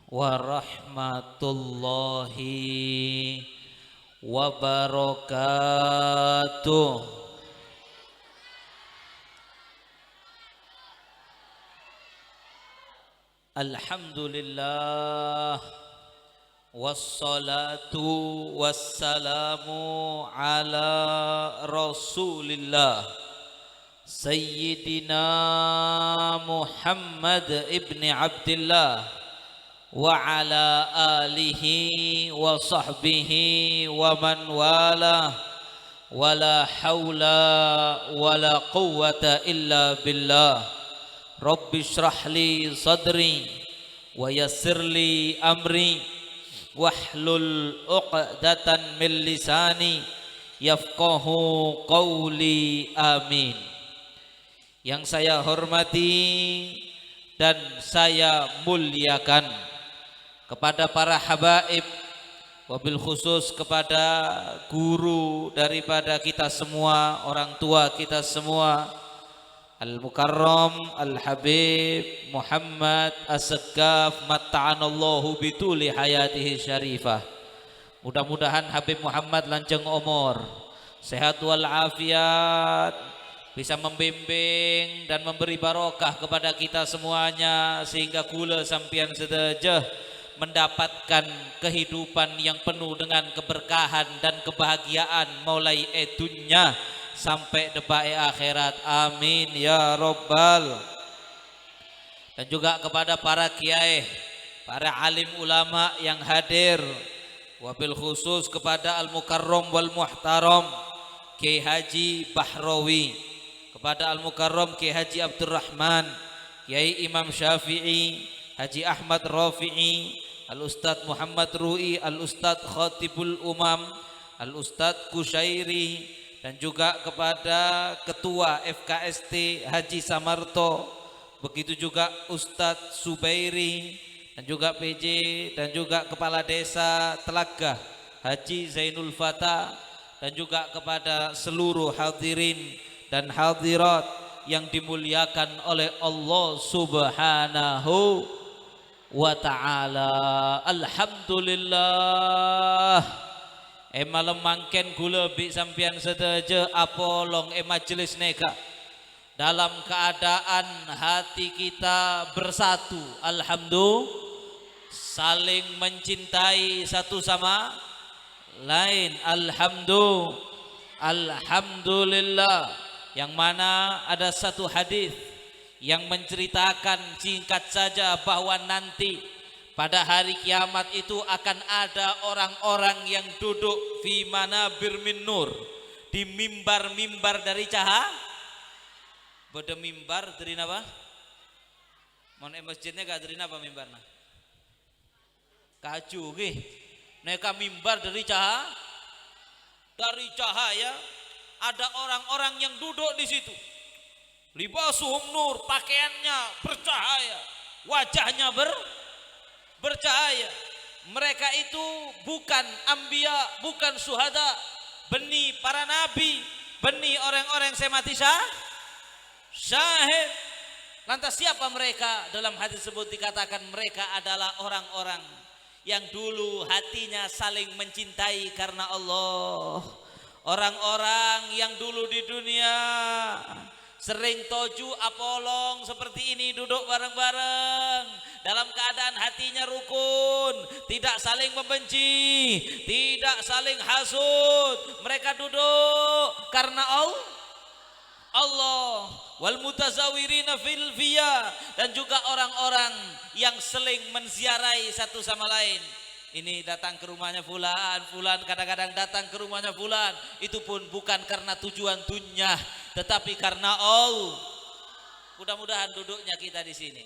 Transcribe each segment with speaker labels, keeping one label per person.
Speaker 1: warahmatullahi wabarakatuh. Alhamdulillah wassalatu wassalamu ala Rasulillah Sayyidina Muhammad ibn Abdullah wa ala alihi wa sahbihi wa man wala wala hawla wala quwwata illa billah. Rabbi shrah li sadri wa yassir li amri wahlul uqdatan min lisani yafqahu qawli, amin. Yang saya hormati dan saya muliakan kepada para habaib, wabil khusus kepada guru daripada kita semua, orang tua kita semua, Al-Mukarram Al-Habib Muhammad As-Saqqaf matta'anallahu bituli hayatihi syarifah. Mudah-mudahan Habib Muhammad lanjeng umur, sehat walafiat, bisa membimbing dan memberi barokah kepada kita semuanya, sehingga kula sampian sedejah mendapatkan kehidupan yang penuh dengan keberkahan dan kebahagiaan mulai dunya sampai depai akhirat, amin ya robbal. Dan juga kepada para kiai, para alim ulama yang hadir, wabil khusus kepada Al-Mukarram wal Muhtaram Kiai Haji Bahrawi, kepada Al-Mukarram Kiai Haji Abdurrahman, Kiai Imam Syafi'i, Haji Ahmad Rafi'i, Al-Ustadz Muhammad Ru'i, Al-Ustadz Khatibul Umam, Al-Ustadz Kusyairi, dan juga kepada Ketua FKST Haji Samarto, begitu juga Ustadz Subairi, dan juga PJ, dan juga Kepala Desa Telaga Haji Zainul Fata, dan juga kepada seluruh hadirin dan hadirat yang dimuliakan oleh Allah Subhanahu wa ta'ala. Alhamdulillah. Malam mangken gula bi sampian sedaja apolong majelis neka dalam keadaan hati kita bersatu, alhamdulillah, saling mencintai satu sama lain, alhamdulillah, alhamdulillah. Yang mana ada satu hadis yang menceritakan singkat saja bahwa nanti pada hari kiamat itu akan ada orang-orang yang duduk fi manabir min nur, di mimbar-mimbar dari cahaya. Beda mimbar dari apa? Mon masjidnya gak dari apa mimbarna? Kaju nggih. Neka mimbar dari cahaya. Dari cahaya ada orang-orang yang duduk di situ. Libasuhum nur, pakaiannya bercahaya, wajahnya bercahaya. Mereka itu bukan anbiya, bukan syuhada, benih para nabi, benih orang-orang yang mati syahid. Lantas siapa mereka? Dalam hadis tersebut dikatakan mereka adalah orang-orang yang dulu hatinya saling mencintai karena Allah. Orang-orang yang dulu di dunia sering toju apolong seperti ini, duduk bareng-bareng dalam keadaan hatinya rukun, tidak saling membenci, tidak saling hasud. Mereka duduk karena Allah. Wal mutazawirina fil fiya, dan juga orang-orang yang seling menziarahi satu sama lain. Ini datang ke rumahnya fulan, fulan kadang-kadang datang ke rumahnya fulan. Itu pun bukan karena tujuan dunia, tetapi karena Allah. Mudah-mudahan duduknya kita di sini,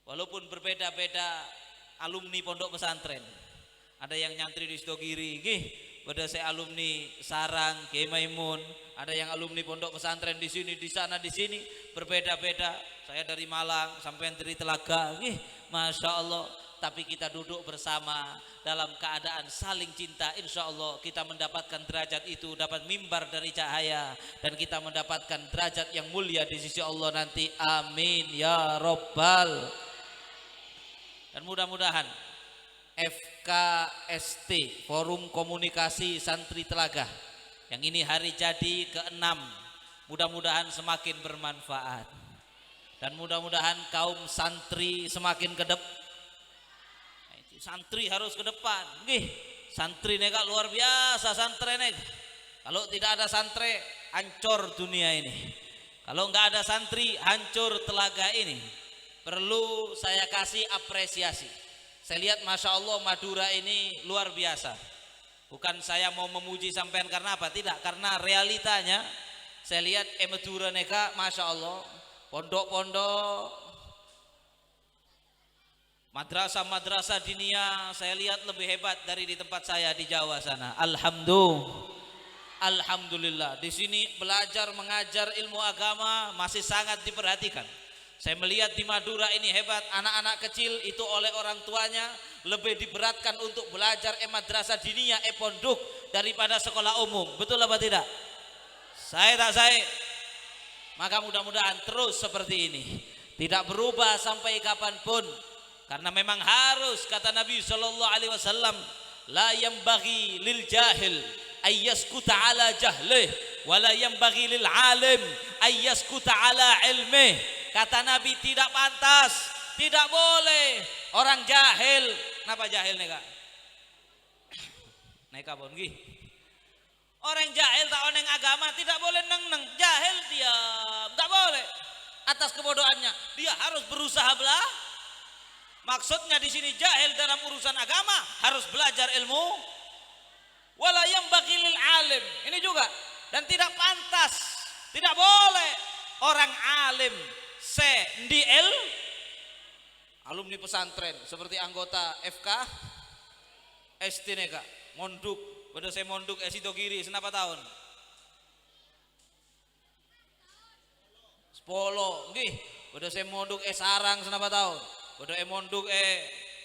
Speaker 1: walaupun berbeda-beda alumni pondok pesantren. Ada yang nyantri di Sitogiri, gih, pada saya alumni Sarang, Kiai Maimun. Ada yang alumni pondok pesantren di sini, di sana, di sini, berbeda-beda. Saya dari Malang, sampai dari Telaga, gih, masya Allah. Tapi kita duduk bersama dalam keadaan saling cinta. Insya Allah kita mendapatkan derajat itu, dapat mimbar dari cahaya, dan kita mendapatkan derajat yang mulia di sisi Allah nanti. Amin ya Rabbal. Dan mudah-mudahan FKST, Forum Komunikasi Santri Telaga, yang ini hari jadi ke-6, mudah-mudahan semakin bermanfaat. Dan mudah-mudahan kaum santri semakin ke depan. Santri harus ke depan. Nggih, santri nega luar biasa santri nega. Kalau tidak ada santri, hancur dunia ini. Kalau nggak ada santri, hancur Telaga ini. Perlu saya kasih apresiasi. Saya lihat Masya Allah Madura ini luar biasa. Bukan saya mau memuji sampean karena apa, tidak, karena realitanya saya lihat Madura neka Masya Allah, pondok-pondok, madrasah-madrasah dinia saya lihat lebih hebat dari di tempat saya di Jawa sana. Alhamdulillah. Di sini belajar mengajar ilmu agama masih sangat diperhatikan. Saya melihat di Madura ini hebat, anak-anak kecil itu oleh orang tuanya lebih diberatkan untuk belajar madrasah diniyah pondok daripada sekolah umum. Betul apa tidak? Saya. Maka mudah-mudahan terus seperti ini, tidak berubah sampai kapanpun, karena memang harus, kata Nabi Shallallahu Alaihi Wasallam, la yambaghi lil jahil ayyaskuta ala jahlih, wala yambaghi lil alim ayyaskuta ala ilmih. Kata Nabi, tidak pantas, tidak boleh orang jahil. Kenapa jahil neka? Neka bongi. Orang jahil tak oneng agama tidak boleh neng jahil diam, tak boleh. Atas kebodohannya dia harus berusaha belah. Maksudnya di sini jahil dalam urusan agama harus belajar ilmu. Wala yang bagilil alim. Ini juga, dan tidak pantas, tidak boleh orang alim DL alumni pesantren seperti anggota FK ST neka monduk, pada saya monduk Esito Kiri senapa tahun 10 nggih, pada saya monduk Sarang senapa tahun, pada monduk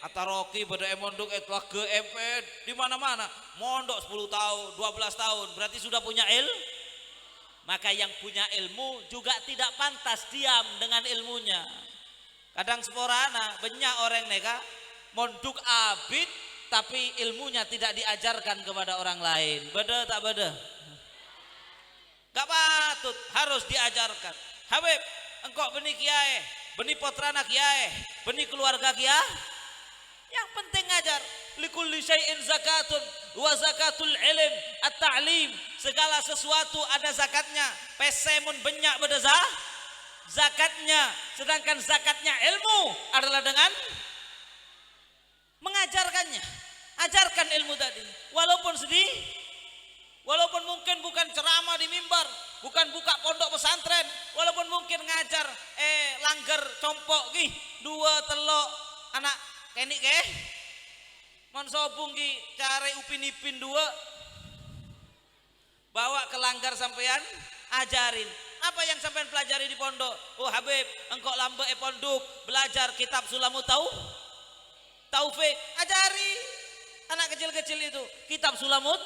Speaker 1: Ataroki, pada monduk Telaga di mana-mana mondok 10 tahun 12 tahun, berarti sudah punya Maka yang punya ilmu juga tidak pantas diam dengan ilmunya. Kadang seporana banyak orang neka monduk abid tapi ilmunya tidak diajarkan kepada orang lain. Beda tak beda? Gak patut, harus diajarkan. Habib, engkau beni kiai, beni potrana kiai, beni keluarga kiai. Yang penting ngajar. Likulli syai'in zakatun wa zakatul ilm at-ta'lim. Segala sesuatu ada zakatnya. Pesemun banyak pada zakatnya. Sedangkan zakatnya ilmu adalah dengan mengajarkannya. Ajarkan ilmu tadi. Walaupun sedih, walaupun mungkin bukan ceramah di mimbar, bukan buka pondok pesantren, walaupun mungkin ngajar langgar compok gih 2 telok anak kenik mon sobung ki cari upin-ipin 2 bawa ke langgar sampean ajarin. Apa yang sampean pelajari di pondok? Oh Habib, engkau lambe pondok belajar kitab Sulamut Taufik, ajari anak kecil-kecil itu kitab Sulamut.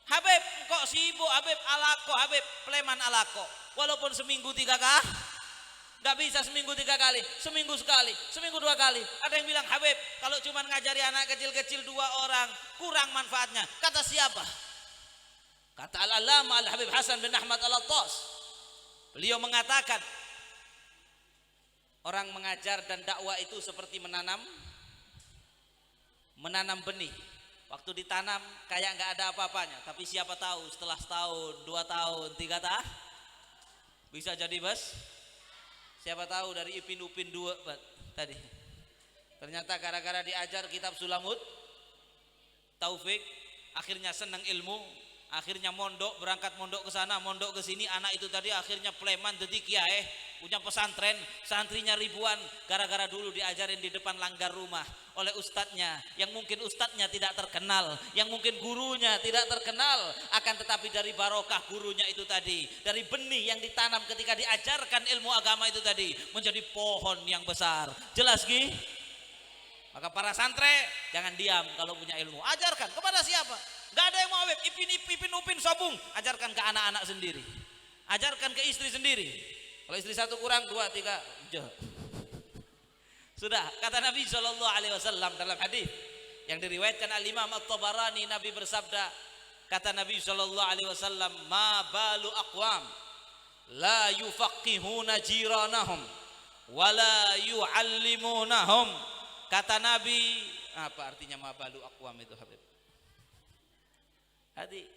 Speaker 1: Habib, engkau sibuk Habib alako, Habib pleman alako. Walaupun seminggu 3 kali, gak bisa seminggu 3 kali, seminggu sekali, seminggu 2 kali. Ada yang bilang Habib, kalau cuma ngajari anak kecil-kecil 2 orang kurang manfaatnya. Kata siapa? Kata Al-Allamah Al-Habib Hasan bin Ahmad Al-Attas. Beliau mengatakan orang mengajar dan dakwah itu seperti menanam benih. Waktu ditanam kayak nggak ada apa-apanya, tapi siapa tahu setelah setahun, 2 tahun, 3 tahun bisa jadi bos. Siapa tahu dari Upin 2 tadi. Ternyata gara-gara diajar kitab Sulamut Taufik, akhirnya senang ilmu, akhirnya mondok, berangkat mondok ke sana, mondok ke sini, anak itu tadi akhirnya pleman jadi kiai, punya pesantren, santrinya ribuan, gara-gara dulu diajarin di depan langgar rumah oleh ustadznya, yang mungkin ustadznya tidak terkenal, yang mungkin gurunya tidak terkenal, akan tetapi dari barokah gurunya itu tadi, dari benih yang ditanam ketika diajarkan ilmu agama itu tadi, menjadi pohon yang besar. Jelas Gi? Maka para santri jangan diam kalau punya ilmu, ajarkan kepada siapa? Gak ada yang mau Habib, upin sobung, ajarkan ke anak-anak sendiri, ajarkan ke istri sendiri. Kalau istri 1 kurang 2, 3, Sudah kata Nabi Shallallahu Alaihi Wasallam dalam hadis yang diriwayatkan Al Imam At-Tabarani, Nabi bersabda, kata Nabi Shallallahu Alaihi Wasallam, ma balu aqwam la yufaqihuna jiranahum wala yuallimunahum. Kata Nabi, apa artinya ma balu aqwam itu Habib? Hati,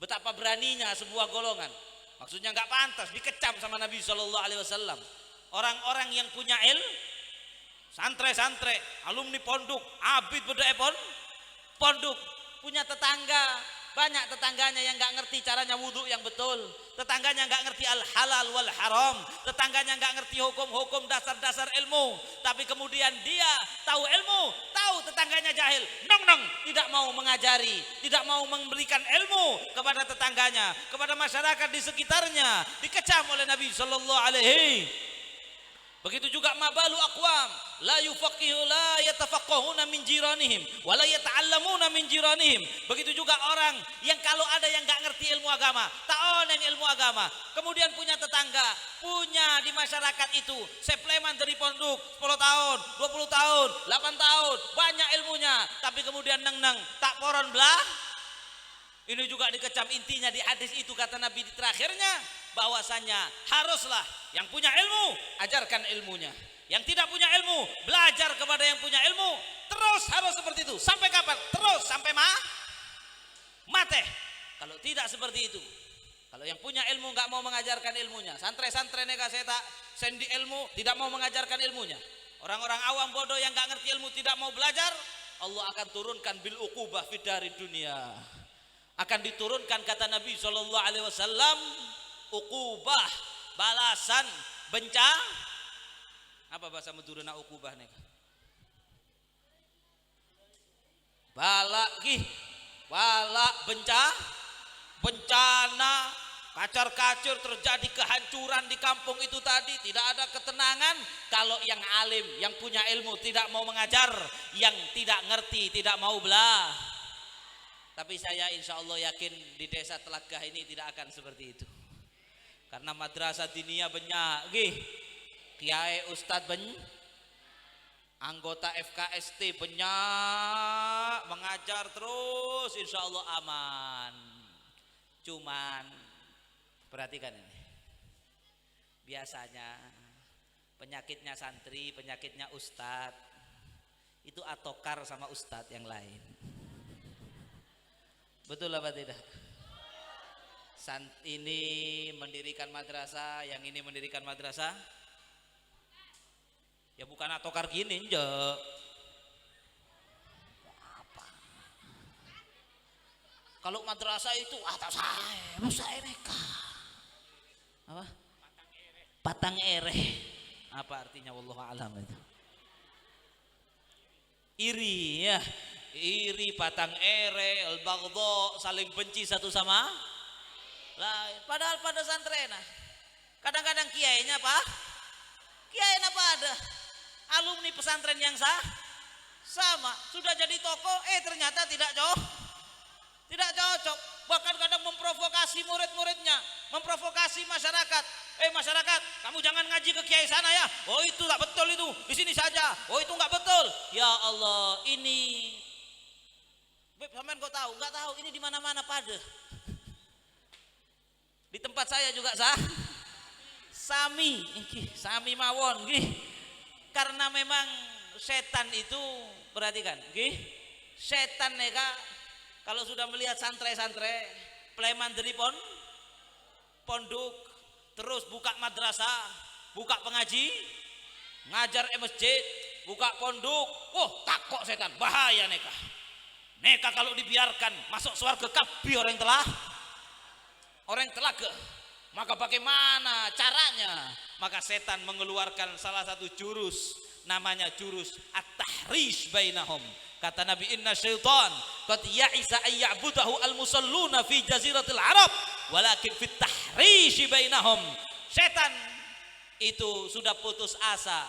Speaker 1: betapa beraninya sebuah golongan, maksudnya nggak pantas dikecam sama Nabi Shallallahu Alaihi Wasallam. Orang-orang yang punya santri-santri, alumni pondok, abid bedai pondok, punya tetangga, banyak tetangganya yang nggak ngerti caranya wudhu yang betul, tetangganya nggak ngerti al halal wal haram, tetangganya nggak ngerti hukum-hukum dasar-dasar ilmu, tapi kemudian dia tahu ilmu, tahu tetangganya jahil, tidak mau mengajari, tidak mau memberikan ilmu kepada tetangganya, kepada masyarakat di sekitarnya, dikecam oleh Nabi Sallallahu Alaihi. Begitu juga mabalu aqwam la yufaqihu la yatafaqahuna min jiranihim wa la yata'allamuna min jiranihim. Begitu juga orang yang kalau ada yang enggak ngerti ilmu agama, taoneng ilmu agama, kemudian punya tetangga, punya di masyarakat itu sepleman dari pondok 10 tahun, 20 tahun, 8 tahun, banyak ilmunya, tapi kemudian neng tak poron belah. Ini juga dikecam. Intinya di hadis itu kata Nabi di terakhirnya, bahwasanya haruslah yang punya ilmu ajarkan ilmunya, yang tidak punya ilmu belajar kepada yang punya ilmu. Terus harus seperti itu. Sampai kapan? Terus sampai mati. Kalau tidak seperti itu, kalau yang punya ilmu nggak mau mengajarkan ilmunya, santri-santri neka seta sendi ilmu tidak mau mengajarkan ilmunya, orang-orang awam bodoh yang nggak ngerti ilmu tidak mau belajar, Allah akan turunkan bil uqubah fid dari dunia. Akan diturunkan kata Nabi Shallallahu Alaihi Wasallam uqubah, balasan bencana. Apa bahasa Madurana uqubah nih? Balak bencana, kacar-kacir, terjadi kehancuran di kampung itu tadi, tidak ada ketenangan kalau yang alim, yang punya ilmu tidak mau mengajar, yang tidak ngerti tidak mau belajar. Tapi saya insya Allah yakin di desa Telagah ini tidak akan seperti itu. Karena madrasah diniyah banyak, kiai ustadz banyak, anggota FKST banyak, mengajar terus, insya Allah aman. Cuman perhatikan ini, biasanya penyakitnya santri, penyakitnya ustadz itu atokar sama ustadz yang lain. Betul apa tidak? Ini mendirikan madrasah, yang ini mendirikan madrasah, ya bukan atokar gini nje. Apa? Kalau madrasah itu atas saya mereka. Apa? Patang ereh. Apa artinya? Wallahu a'lam itu. Iri ya. Iri, patang ere, al-baghdha, saling benci satu sama lain. Padahal pada santrena kadang-kadang kiainya ada alumni pesantren yang sama, sudah jadi tokoh, ternyata tidak cocok, bahkan kadang memprovokasi murid-muridnya, memprovokasi masyarakat. Masyarakat, kamu jangan ngaji ke kiai sana ya. Oh itu tak betul, itu di sini saja. Oh itu nggak betul. Ya Allah, ini sampean kok tahu? Nggak tahu, ini di mana-mana pada. Di tempat saya juga sami mawon karena memang setan itu, perhatikan setan neka kalau sudah melihat santri-santri pleman dari pondok terus buka madrasah, buka pengaji, ngajar masjid, buka pondok, takut setan, bahaya neka kalau dibiarkan masuk surga kabi orang telaga. Maka bagaimana caranya? Maka setan mengeluarkan salah satu jurus, namanya jurus at-tahrish bainahum. Kata Nabi, inna syaitan qad ya'isa ayya'budahu al-musalluna fi jaziratil arab walakin fit tahrish bainahum. Setan itu sudah putus asa.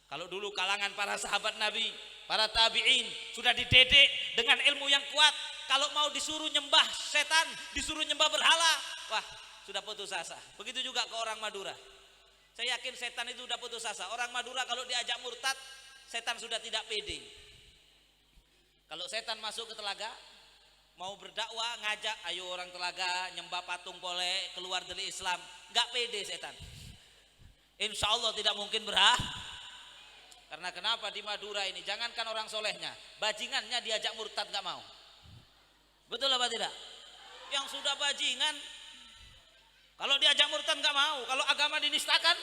Speaker 1: Kalau dulu kalangan para sahabat Nabi, para tabi'in sudah dididik dengan ilmu yang kuat, kalau mau disuruh nyembah setan, disuruh nyembah berhala, wah sudah putus asa. Begitu juga ke orang Madura. Saya yakin setan itu udah putus asa. Orang Madura kalau diajak murtad, setan sudah tidak pede. Kalau setan masuk ke Telaga, mau berdakwah, ngajak, ayo orang Telaga nyembah patung pole, keluar dari Islam, nggak pede setan. Insya Allah tidak mungkin karena kenapa di Madura ini, jangankan orang solehnya, bajingannya diajak murtad nggak mau. Betul apa tidak? Yang sudah bajingan, kalau diajak murtad nggak mau, kalau agama dinistakan,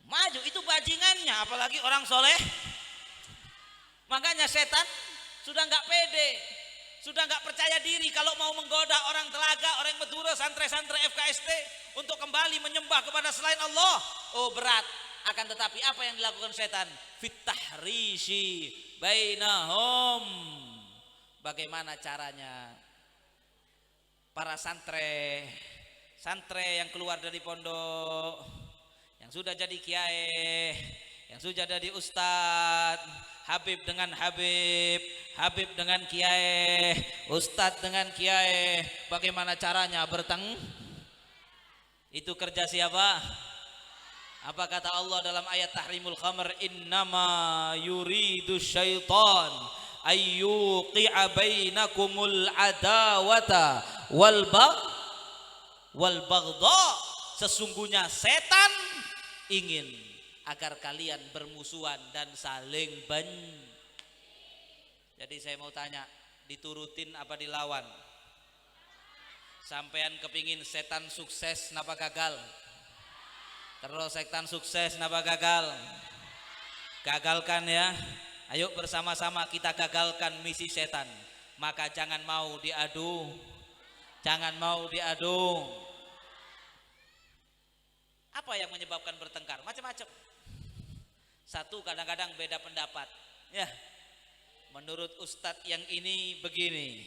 Speaker 1: maju. Itu bajingannya, apalagi orang soleh. Makanya setan sudah nggak pede, sudah nggak percaya diri kalau mau menggoda orang Telaga, orang Madura, santri-santri FKST untuk kembali menyembah kepada selain Allah. Oh berat. Akan tetapi apa yang dilakukan setan? Fitahrisi bainahum. Bagaimana caranya? Para santri yang keluar dari pondok, yang sudah jadi kiai, yang sudah jadi ustadz, Habib dengan Habib, Habib dengan kiai, ustadz dengan kiai, bagaimana caranya itu kerja siapa? Apa kata Allah dalam ayat tahrimul khamr? Innama yuridu syaitan ayyuqi'a bainakumul adawata wal baghdha. Sesungguhnya setan ingin agar kalian bermusuhan dan saling Jadi saya mau tanya, diturutin apa dilawan? Sampean kepingin setan sukses napa gagal? Terus setan sukses napa gagal? Gagalkan ya. Ayo bersama-sama kita gagalkan misi setan. Maka jangan mau diadu. Jangan mau diadu. Apa yang menyebabkan bertengkar? Macam-macam. Satu, kadang-kadang beda pendapat. Ya. Menurut ustadz yang ini begini.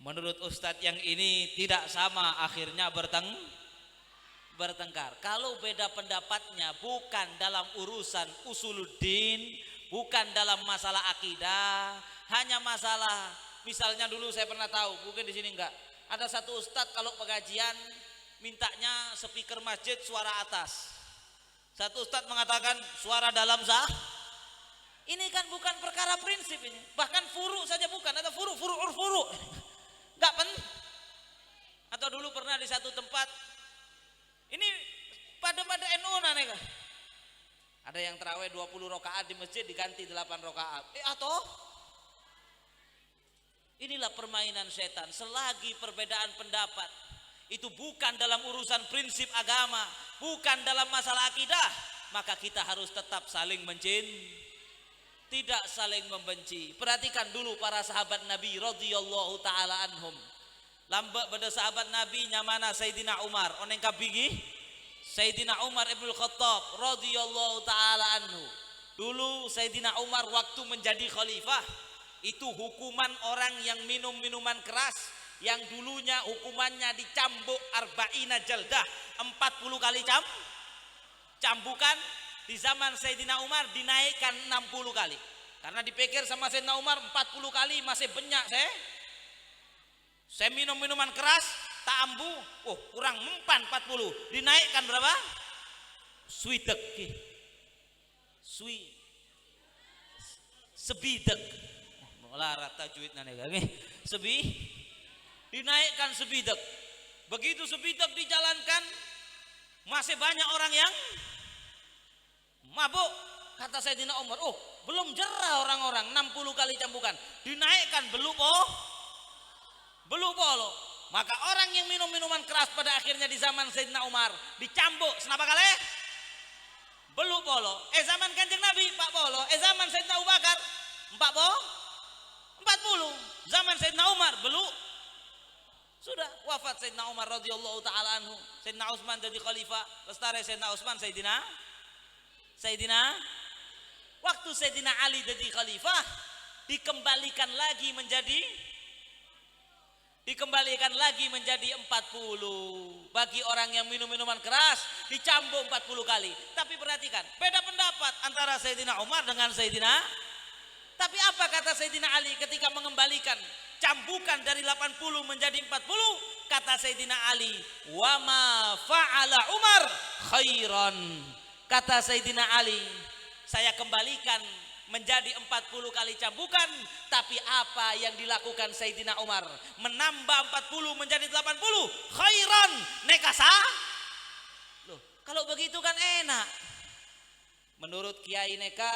Speaker 1: Menurut ustadz yang ini tidak sama, akhirnya bertengkar. Kalau beda pendapatnya bukan dalam urusan usuluddin, bukan dalam masalah akidah, hanya masalah, misalnya dulu saya pernah tahu, mungkin di sini enggak, ada satu ustadz kalau pengajian mintanya speaker masjid suara atas. Satu ustadz mengatakan suara dalam sah. Ini kan bukan perkara prinsip ini, bahkan furu saja bukan, ada furu. Enggak Atau dulu pernah di satu tempat, ini pada NU nih. Ada yang terawih 20 rakaat di masjid diganti 8 rakaat. Atau inilah permainan setan. Selagi perbedaan pendapat itu bukan dalam urusan prinsip agama, bukan dalam masalah akidah, maka kita harus tetap saling tidak saling membenci. Perhatikan dulu para sahabat Nabi radhiyallahu taala anhum. Lambak pada sahabat Nabi nyamana Sayyidina Umar, oneng kabigi Sayyidina Umar Ibnul Khattab radhiyallahu taala anhu. Dulu Sayyidina Umar waktu menjadi khalifah, itu hukuman orang yang minum minuman keras, yang dulunya hukumannya dicambuk arba'ina jaldah, 40 kali cambukan, di zaman Sayyidina Umar dinaikkan 60 kali. Karena dipikir sama Sayyidina Umar 40 kali masih banyak saya minum minuman keras, tak ambu, kurang mempan 40, dinaikkan berapa? Sebidek. Melarat tajwidna nih, dinaikkan sebidek. Begitu sebidek dijalankan, masih banyak orang yang mabuk. Kata Sayyidina Umar, belum jerah orang-orang, 60 kali cambukan, dinaikkan belum polo. Maka orang yang minum minuman keras pada akhirnya di zaman Sayyidina Umar dicambuk senapa kali? Belum polo. Zaman Kanjeng Nabi 40. Zaman Sayyidina Abu Bakar 40. Zaman Sayyidina Umar belum. Sudah wafat Sayyidina Umar radhiyallahu taala anhu. Sayyidina Utsman jadi khalifah. Lestari Sayyidina Utsman Sayyidina waktu Sayyidina Ali jadi khalifah dikembalikan lagi menjadi 40. Bagi orang yang minum minuman keras dicambuk 40 kali. Tapi perhatikan, beda pendapat antara Sayyidina Umar dengan Sayyidina. Tapi apa kata Sayyidina Ali ketika mengembalikan cambukan dari 80 menjadi 40, kata Sayyidina Ali, wa ma fa'ala Umar khairan. Kata Sayyidina Ali, saya kembalikan menjadi 40 kali cambukan, tapi apa yang dilakukan Sayyidina Umar menambah 40 menjadi 80 khairan, nekasa. Loh, kalau begitu kan enak. Menurut Kiai Neka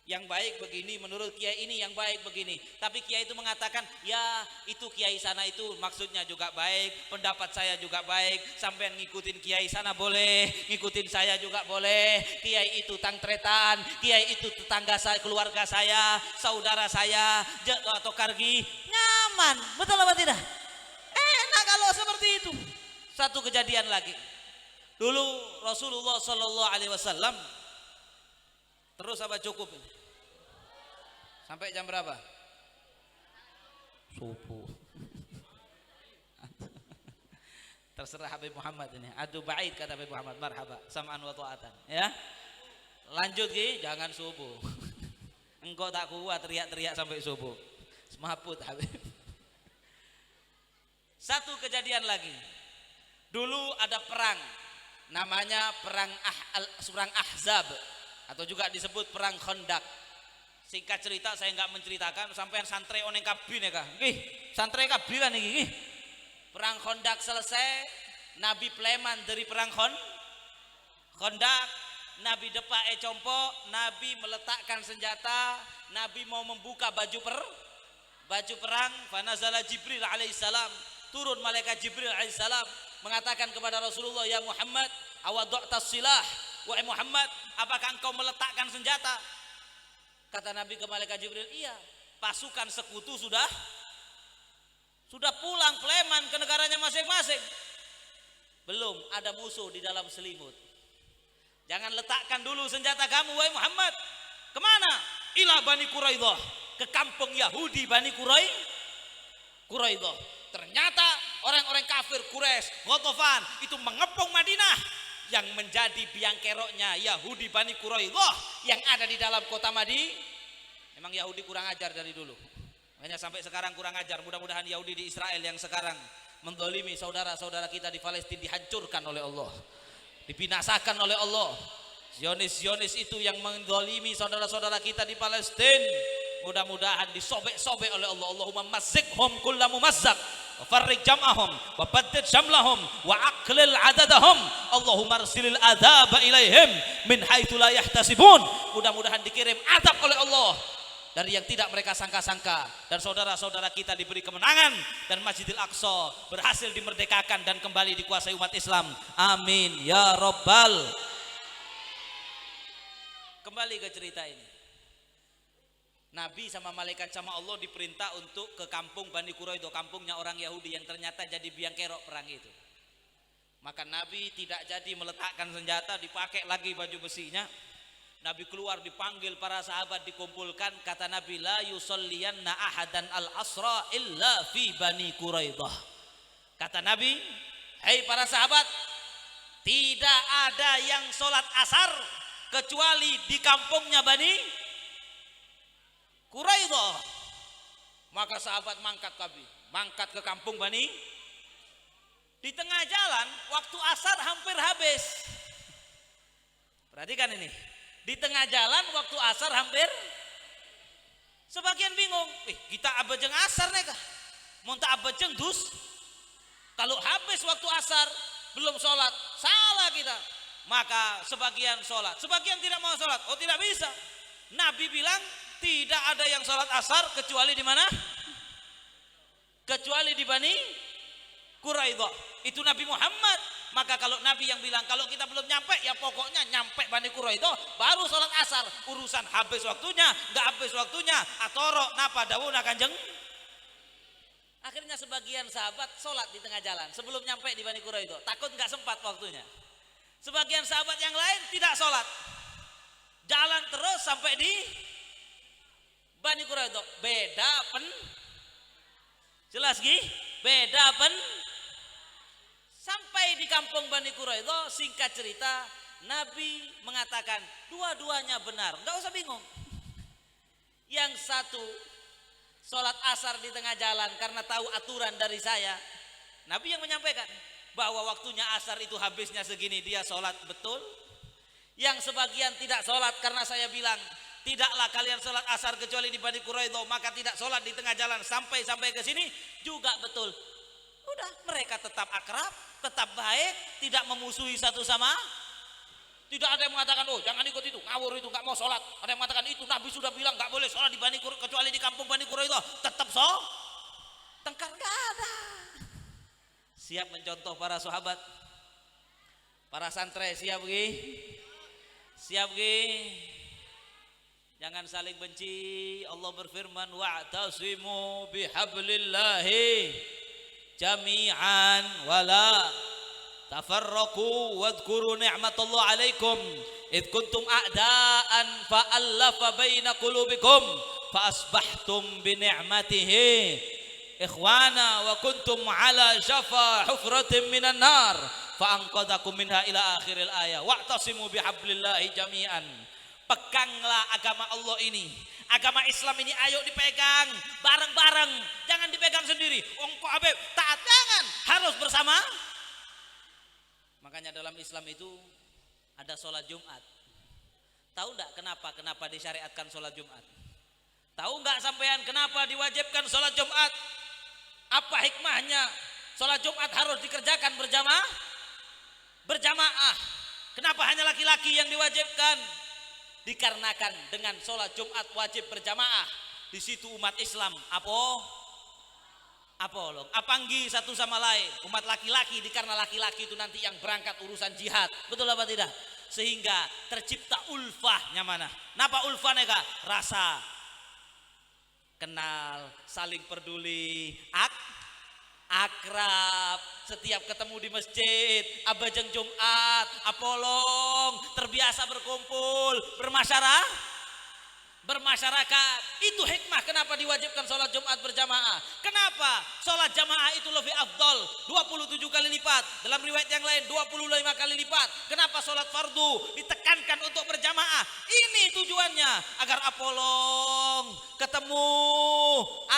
Speaker 1: yang baik begini, menurut kiai ini yang baik begini. Tapi kiai itu mengatakan, ya itu kiai sana itu maksudnya juga baik, pendapat saya juga baik, sampean ngikutin kiai sana boleh, ngikutin saya juga boleh. Kiai itu tangtretan, kiai itu tetangga saya, keluarga saya, saudara saya, atau kargi, nyaman, betul apa tidak? Enak kalau seperti itu. Satu kejadian lagi. Dulu Rasulullah Sallallahu Alaihi Wasallam, terus apa cukup ini? Sampai jam berapa? Subuh. Terserah Habib Muhammad ini. Adu ba'id kata Habib Muhammad. Marhaba, sam'an wa ta'atan. Ya. Lanjut Ki, jangan subuh. Engkau tak kuat teriak-teriak sampai subuh. Semaput Habib. Satu kejadian lagi. Dulu ada perang, namanya perang Ahzab, atau juga disebut perang Khandaq. Singkat cerita, saya nggak menceritakan, sampai santri oneng kabin ya kak, santri kabilan nih. Perang Khandaq selesai, Nabi Pleman dari perang Khandaq, Nabi depa compo, Nabi meletakkan senjata, Nabi mau membuka baju perang. Fanazala Jibril alaihissalam, turun malaikat Jibril alaihissalam mengatakan kepada Rasulullah, ya Muhammad, awaddu'tas silah, wahai Muhammad, apakah engkau meletakkan senjata? Kata Nabi ke malaikat Jibril, iya, pasukan sekutu sudah pulang Pleman ke negaranya masing-masing. Belum ada musuh di dalam selimut. Jangan letakkan dulu senjata kamu, wahai Muhammad. Kemana? Ila Bani Quraidah, ke kampung Yahudi Bani Quraidah. Ternyata orang-orang kafir Quraisy, Ghatafan itu mengepung Madinah. Yang menjadi biang keroknya Yahudi Bani Quraidah yang ada di dalam kota Madinah. Memang Yahudi kurang ajar dari dulu, makanya sampai sekarang kurang ajar. Mudah-mudahan Yahudi di Israel yang sekarang mendolimi saudara-saudara kita di Palestina dihancurkan oleh Allah, dibinasakan oleh Allah. Zionis itu yang mendolimi saudara-saudara kita di Palestina, mudah-mudahan disobek-sobek oleh Allah. Allahumma mazziqhum kulla mumazzaq wa farriq jam'ahum wa baddid syamlahum wa aqlil adadahum. Allahumma arsilil adzaba ilaihim min haitsu la yahtasibun. Mudah-mudahan dikirim azab oleh Allah dari yang tidak mereka sangka-sangka, dan saudara-saudara kita diberi kemenangan, dan Masjidil Aqsa berhasil dimerdekakan dan kembali dikuasai umat Islam. Amin ya rabbal. Kembali ke cerita ini. Nabi sama malaikat sama Allah diperintah untuk ke kampung Bani Quraidah, kampungnya orang Yahudi yang ternyata jadi biang kerok perang itu. Maka Nabi tidak jadi meletakkan senjata, dipakai lagi baju besinya. Nabi keluar, dipanggil para sahabat, dikumpulkan. Kata Nabi, la yusalliyanna ahadan al-asra illa fi Bani Quraidah. Kata Nabi, hei para sahabat, tidak ada yang sholat asar kecuali di kampungnya Bani Quraidah. Maka sahabat mangkat ke kampung Bani. Di tengah jalan waktu asar hampir habis. Perhatikan ini. Di tengah jalan waktu asar hampir, sebagian bingung, kita abajeng asar nih kah? Monta abajeng dus. Kalau habis waktu asar belum sholat, salah kita. Maka sebagian sholat, sebagian tidak mau sholat. Oh tidak bisa. Nabi bilang tidak ada yang sholat asar kecuali di mana? Kecuali di Bani Quraidah. Itu Nabi Muhammad. Maka kalau Nabi yang bilang kalau kita belum nyampe, ya pokoknya nyampe Bani Quraidah baru sholat asar. Urusan habis waktunya, nggak habis waktunya, atoro napa dawuna kanjeng. Akhirnya sebagian sahabat sholat di tengah jalan sebelum nyampe di Bani Quraidah, takut nggak sempat waktunya. Sebagian sahabat yang lain tidak sholat, jalan terus sampai di Bani Quraidah. Beda jelas Gi? Beda sampai di kampung Bani Quraidah. Singkat cerita, Nabi mengatakan dua-duanya benar, nggak usah bingung. Yang satu sholat asar di tengah jalan karena tahu aturan dari saya. Nabi yang menyampaikan bahwa waktunya asar itu habisnya segini, dia sholat betul. Yang sebagian tidak sholat karena saya bilang tidaklah kalian sholat asar kecuali di Bani Quraidah, maka tidak sholat di tengah jalan sampai ke sini juga betul. Udah, mereka tetap akrab, tetap baik, tidak memusuhi satu sama. Tidak ada yang mengatakan, oh jangan ikut itu, ngawur itu, nggak mau sholat. Ada yang mengatakan itu, Nabi sudah bilang nggak boleh sholat di Bani Quraidah kecuali di kampung Bani Quraidah, tetap tengkar, nggak ada. Siap mencontoh para sahabat, para santri, siap gi, jangan saling benci. Allah berfirman, wa'tasimu bihablillahi jami'an wala tafarraqu wadhkuru ni'matallahi 'alaikum id kuntum a'daan fa'allafa baina qulubikum fa asbahtum bi ni'matihi ikhwana wa kuntum 'ala syafa hufratin minan nar fa anqadhakum minha ila akhiril ayah. Wa'tasimu bihablillahi jami'an. Peganglah agama Allah ini. Agama Islam ini ayo dipegang bareng-bareng, jangan dipegang sendiri. Kok Habib taat, jangan, harus bersama. Makanya dalam Islam itu ada sholat Jumat. Tahu enggak kenapa disyariatkan sholat Jumat? Tahu enggak sampean kenapa diwajibkan sholat Jumat? Apa hikmahnya sholat Jumat harus dikerjakan berjamaah? Kenapa hanya laki-laki yang diwajibkan? Dikarenakan dengan sholat Jumat wajib berjamaah, di situ umat Islam apanggi satu sama lain. Umat laki-laki, karena laki-laki itu nanti yang berangkat urusan jihad, betul apa tidak? Sehingga tercipta ulfahnya mana? Napa ulfahnya kak? Rasa kenal, saling peduli, akrab, setiap ketemu di masjid, abajeng Jumat, apolong, terbiasa berkumpul, bermasyarakat. Itu hikmah kenapa diwajibkan sholat Jumat berjamaah. Kenapa? Sholat jamaah itu lebih afdol, 27 kali lipat. Dalam riwayat yang lain 25 kali lipat. Kenapa sholat fardu ditekankan untuk berjamaah? Ini tujuannya agar apolong, ketemu,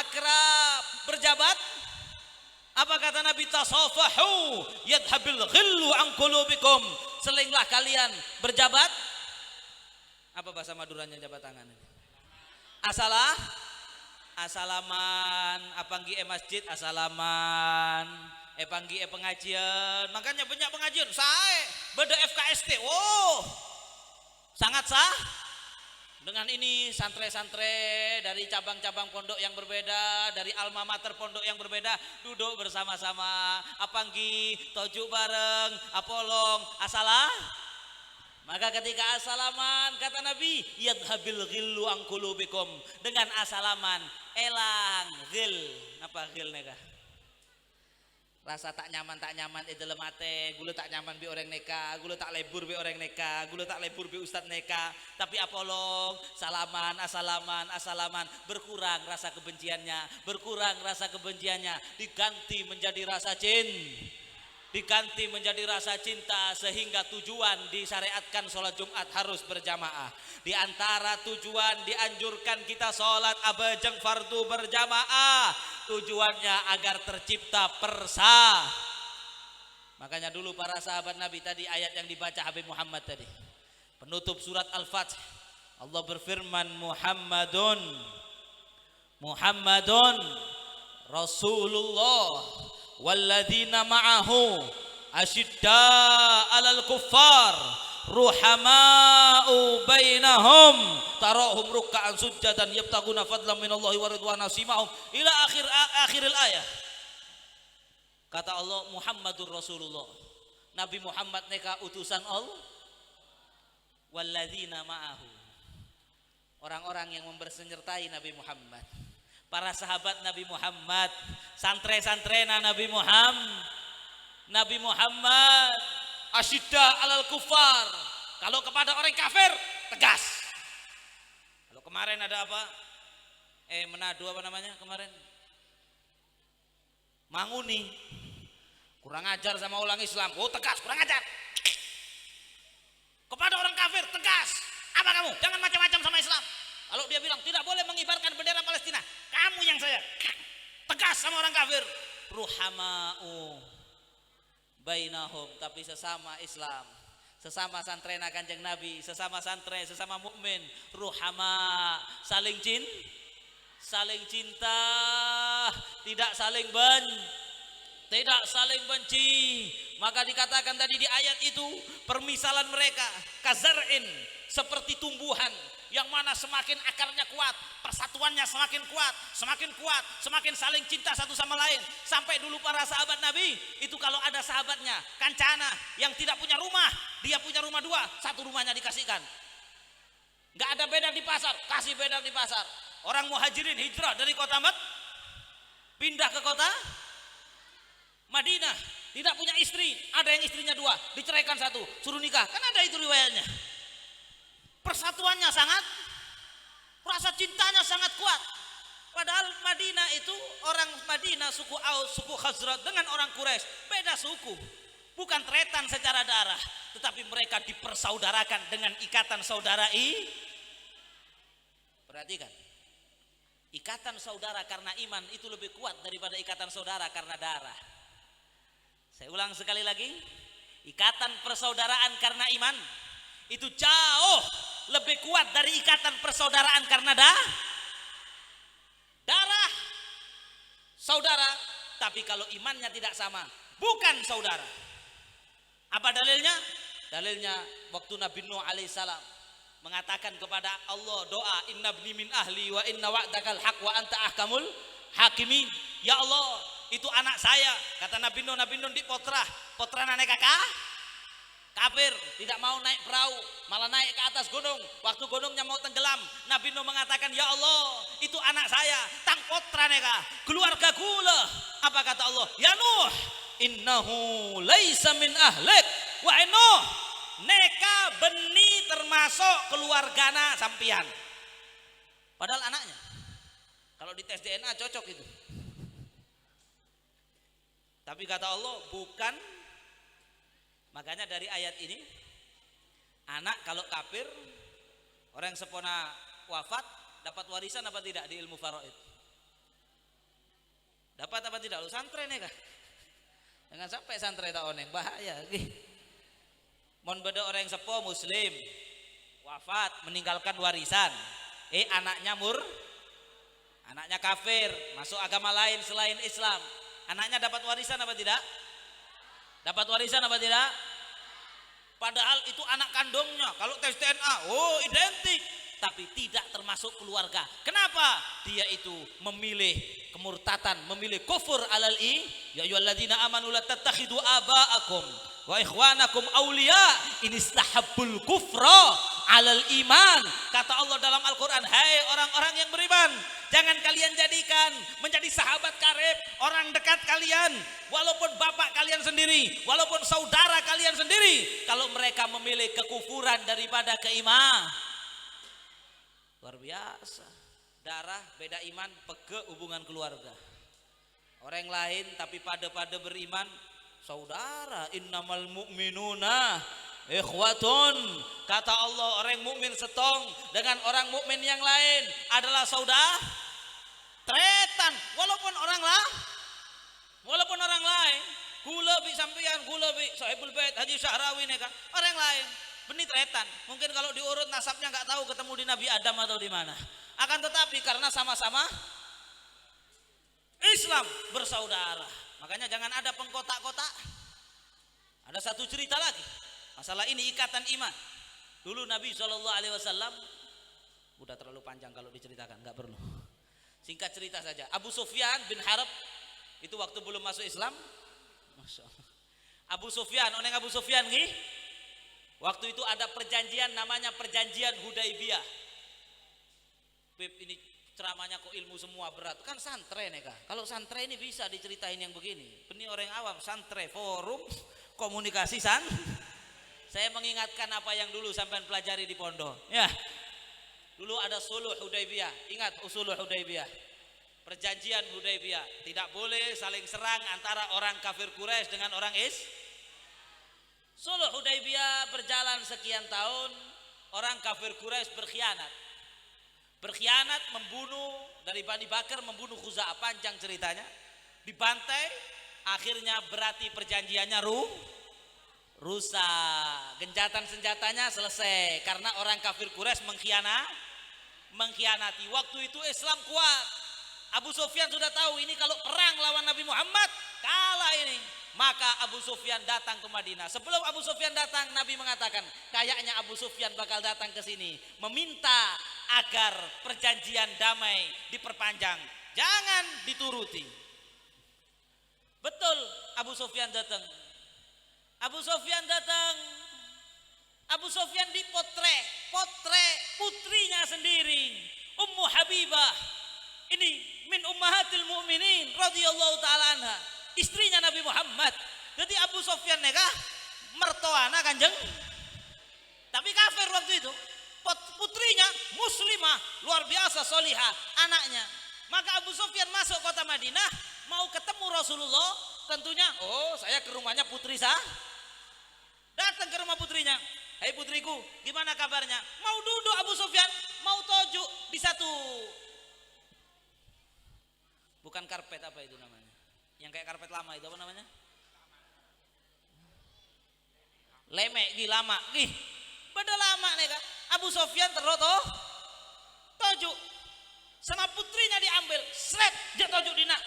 Speaker 1: akrab, berjabat. Apa kata Nabi? Tasafahu yadhabil ghillu an qulubikum. Selinglah kalian berjabat. Apa bahasa Maduranya jabat tangan? Asalaman. Apanggi masjid asalaman. Panggi pengajian. Makanya banyak pengajian. Saya beda FKST. Oh, sangat sah. Dengan ini santre-santre dari cabang-cabang pondok yang berbeda, dari alma mater pondok yang berbeda, duduk bersama-sama, apanggi, tojuk bareng, apolong, asalah. Maka ketika asalaman, kata Nabi, yadhabil ghillu an qulubikum. Dengan asalaman, elang ghil. Apa ghil neka? Rasa tak nyaman itu lemate, gula tak nyaman bi orang neka, gula tak lebur bi orang neka, gula tak lebur bi ustad neka. Tapi apolong, asalaman, berkurang rasa kebenciannya, diganti menjadi rasa cinta, sehingga tujuan disyariatkan sholat Jumat harus berjamaah. Di antara tujuan dianjurkan kita sholat abajeng fardu berjamaah, tujuannya agar tercipta Makanya dulu para sahabat Nabi, tadi ayat yang dibaca Habib Muhammad tadi, penutup surat Al-Fath, Allah berfirman, Muhammadun Rasulullah walladzina ma'ahu asyidda 'alal kuffar ruhama'u bainahum tarahum ruk'an sujjadan yabtaguna fadlan minallahi wa ridwana simahum ila akhiril ayah. Kata Allah, Muhammadur Rasulullah, Nabi Muhammad neka utusan Allah, walladzina ma'ahu, orang-orang yang membersertai Nabi Muhammad, para sahabat Nabi Muhammad, santre-santrena Nabi Muhammad asyidda alal kufar, kalau kepada orang kafir tegas. Kalau kemarin ada apa? Manado apa namanya kemarin? Manguni, kurang ajar sama orang Islam. Oh tegas, kurang ajar. Kepada orang kafir tegas. Apa kamu? Jangan macam-macam sama Islam. Kalau dia bilang tidak boleh mengibarkan bendera Palestina, kamu yang saya tegas sama orang kafir. Ruhama'u bainahum, tapi sesama Islam, sesama santren Kanjeng Nabi, sesama santren, sesama mukmin, ruhama, saling cinta, tidak saling benci. Maka dikatakan tadi di ayat itu, permisalan mereka kazar'in, seperti tumbuhan yang mana semakin akarnya kuat, persatuannya semakin kuat, semakin saling cinta satu sama lain. Sampai dulu para sahabat Nabi itu kalau ada sahabatnya kancana yang tidak punya rumah, dia punya rumah 2, satu rumahnya dikasihkan. Nggak ada bedang di pasar, kasih bedang di pasar. Orang muhajirin hijrah dari kota Mek pindah ke kota Madinah, tidak punya istri, ada yang istrinya 2, diceraikan 1, suruh nikah. Kan ada itu riwayatnya. Persatuannya sangat, rasa cintanya sangat kuat. Padahal Madinah itu, orang Madinah suku Aus, suku Khazraj dengan orang Quraisy beda suku, bukan tretan secara darah, tetapi mereka dipersaudarakan dengan ikatan saudara. Perhatikan, ikatan saudara karena iman itu lebih kuat daripada ikatan saudara karena darah. Saya ulang sekali lagi, ikatan persaudaraan karena iman itu jauh lebih kuat dari ikatan persaudaraan karena darah saudara. Tapi kalau imannya tidak sama, bukan saudara. Apa dalilnya? Dalilnya waktu Nabi Nuh alaihissalam mengatakan kepada Allah doa, inna ibni min ahli wa inna wa'dakal haq wa anta ahkamul hakimin. Ya Allah, itu anak saya. Kata Nabi Nuh di potra naik kakak kafir, tidak mau naik perahu, malah naik ke atas gunung. Waktu gunungnya mau tenggelam, Nabi Nuh mengatakan, ya Allah, itu anak saya, tang potra neka, keluarga gula. Apa kata Allah? Ya Nuh, innahu laisa min ahlik, wa Nuh, neka beni termasuk keluargana sampian. Padahal anaknya. Kalau dites DNA cocok itu. Tapi kata Allah, bukan. Makanya dari ayat ini, anak kalau kafir, orang sepona wafat, dapat warisan apa tidak di ilmu faraid? Dapat apa tidak? Lu santren ya kah? Jangan sampai santren tak oneng, bahaya. Mon beda orang sepo muslim, wafat, meninggalkan warisan. Anaknya kafir, masuk agama lain selain Islam. Anaknya dapat warisan apa tidak? Dapat warisan apa tidak? Padahal itu anak kandungnya. Kalau tes DNA, oh identik, tapi tidak termasuk keluarga. Kenapa? Dia itu memilih kemurtatan, memilih kufur alal ya ayyuhalladzina amanu la tattakhidu aba'akum wa ikhwanakum awliya in istahabbul kufra alal iman. Kata Allah dalam Al-Qur'an, hai orang-orang yang beriman, jangan kalian jadikan menjadi sahabat karib orang dekat kalian, walaupun bapak kalian sendiri, walaupun saudara kalian sendiri, kalau mereka memilih kekufuran daripada keimanan. Luar biasa. Darah beda iman, peke hubungan keluarga. Orang lain tapi pada beriman, saudara. Innamal mu'minuna ikhwatun. Kata Allah, orang mukmin setong dengan orang mukmin yang lain adalah saudara. Tretan, walaupun orang lain, gula bi sampeyan, gula bi Sahibul Bait Haji Syahrawi neka, orang lain benih tretan. Mungkin kalau diurut nasabnya nggak tahu ketemu di Nabi Adam atau di mana. Akan tetapi karena sama-sama Islam bersaudara, makanya jangan ada pengkotak-kotak. Ada satu cerita lagi masalah ini, ikatan iman. Dulu Nabi SAW, udah terlalu panjang kalau diceritakan, nggak perlu. Singkat cerita saja. Abu Sufyan bin Harb itu waktu belum masuk Islam, Masya Allah. Abu Sufyan, oneng Abu Sufyan nih. Waktu itu ada perjanjian namanya perjanjian Hudaibiyah. Pip, ini ceramahnya kok ilmu semua berat. Kan santren ya kak. Kalau santren ini bisa diceritain yang begini. Ini orang awam, santren, forum, komunikasi Saya mengingatkan apa yang dulu sampai pelajari di pondok. Ya. Dulu ada suluh Hudaibiyah. Ingat usuluh Hudaibiyah. Perjanjian Hudaibiyah. Tidak boleh saling serang antara orang kafir Quraisy dengan orang Suluh Hudaibiyah berjalan sekian tahun, orang kafir Quraisy berkhianat. berkhianat, membunuh dari Bani Bakar, membunuh Khuza'ah, panjang ceritanya, dibantai, akhirnya berarti perjanjiannya rusak, gencatan senjatanya selesai karena orang kafir Quraisy mengkhianati. Waktu itu Islam kuat. Abu Sufyan sudah tahu ini kalau perang lawan Nabi Muhammad kalah ini. Maka Abu Sufyan datang ke Madinah. Sebelum Abu Sufyan datang, Nabi mengatakan, kayaknya Abu Sufyan bakal datang ke sini meminta agar perjanjian damai diperpanjang, jangan dituruti. Betul, Abu Sufyan datang. Abu Sufyan datang. Abu Sufyan dipotret putrinya sendiri, Ummu Habibah. Ini min ummahatil mu'minin radhiyallahu taala anha, istrinya Nabi Muhammad. Jadi Abu Sufyan nikah mertuana Kanjeng, tapi kafir waktu itu. Putrinya muslimah, luar biasa solihah anaknya. Maka Abu Sufyan masuk kota Madinah mau ketemu Rasulullah. Tentunya, oh saya ke rumahnya putri saya. Datang ke rumah putrinya. Hei putriku, gimana kabarnya? Mau duduk Abu Sufyan, mau tojuk di satu, bukan karpet, apa itu namanya? Yang kayak karpet lama itu apa namanya? Lemek, lama, pada lama nih kan. Abu Sufyan terotoh, tojuk, sama putrinya diambil, seret dia tojuk dina.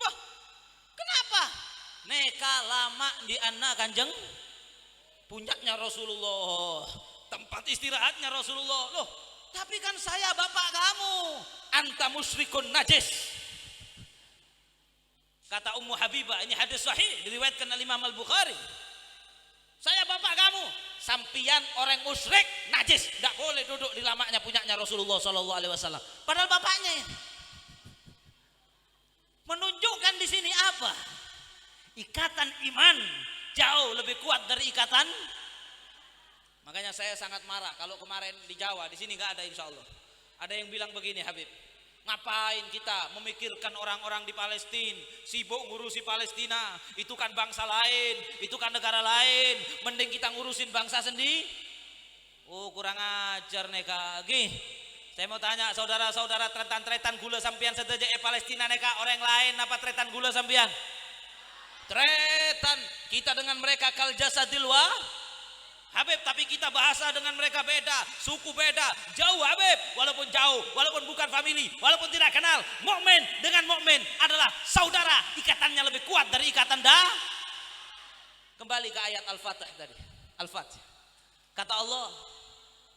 Speaker 1: Wah, kenapa? Neka lama di anak Kanjeng, puncaknya Rasulullah, tempat istirahatnya Rasulullah. Loh, tapi kan saya bapak kamu, anta musyrikun najis. Kata Ummu Habibah, ini hadis sahih diriwayatkan oleh Imam Al-Bukhari. Saya bapak kamu, sampian orang musyrik najis, tidak boleh duduk di lamaknya punyanya Rasulullah Sallallahu Alaihi Wasallam. Padahal bapaknya. Menunjukkan di sini apa? Ikatan iman jauh lebih kuat dari ikatan. Makanya saya sangat marah kalau kemarin di Jawa, di sini nggak ada, insya Allah. Ada yang bilang begini, Habib, ngapain kita memikirkan orang-orang di Palestina, sibuk ngurusi Palestina, itu kan bangsa lain, itu kan negara lain, mending kita ngurusin bangsa sendiri. Oh, kurang ajar neka. Saya mau tanya saudara-saudara, tretan gula sampian sedaja Palestina neka orang lain apa tretan gula sampian? Tretan, kita dengan mereka kal jasadil Habib, tapi kita bahasa dengan mereka beda, suku beda, jauh Habib, walaupun jauh, walaupun bukan family, walaupun tidak kenal, mukmin dengan mukmin adalah saudara, ikatannya lebih kuat dari ikatan dah. Kembali ke ayat Al-Fatih tadi, Al-Fatih. Kata Allah,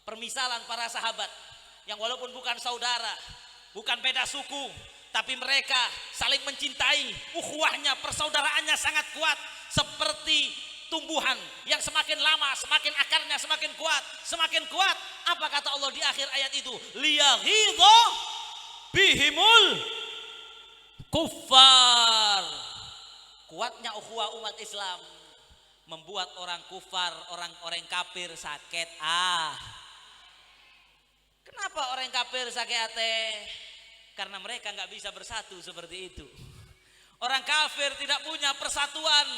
Speaker 1: permisalan para sahabat yang walaupun bukan saudara, bukan beda suku, tapi mereka saling mencintai, ukhuwahnya, persaudaraannya sangat kuat, seperti tumbuhan yang semakin lama semakin akarnya semakin kuat. Apa kata Allah di akhir ayat itu? Liyaghidha bihimul kuffar. Kuatnya ukhuwah umat Islam membuat orang kufar, orang kafir sakit. Kenapa orang kafir sakit hati? Karena mereka nggak bisa bersatu seperti itu. Orang kafir tidak punya persatuan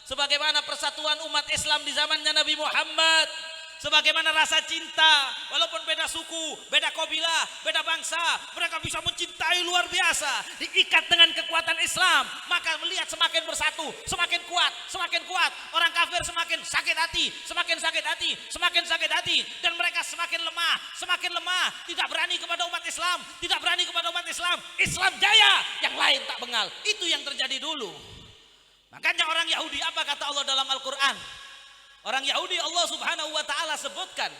Speaker 1: sebagaimana persatuan umat Islam di zamannya Nabi Muhammad, sebagaimana rasa cinta, walaupun beda suku, beda kabilah, beda bangsa, mereka bisa mencintai luar biasa, diikat dengan kekuatan Islam, maka melihat semakin bersatu, semakin kuat, orang kafir semakin sakit hati, dan mereka semakin lemah, tidak berani kepada umat Islam, Islam jaya, yang lain tak bengal. Itu yang terjadi dulu. Makanya orang Yahudi, apa kata Allah dalam Al-Quran? Orang Yahudi Allah subhanahu wa ta'ala sebutkan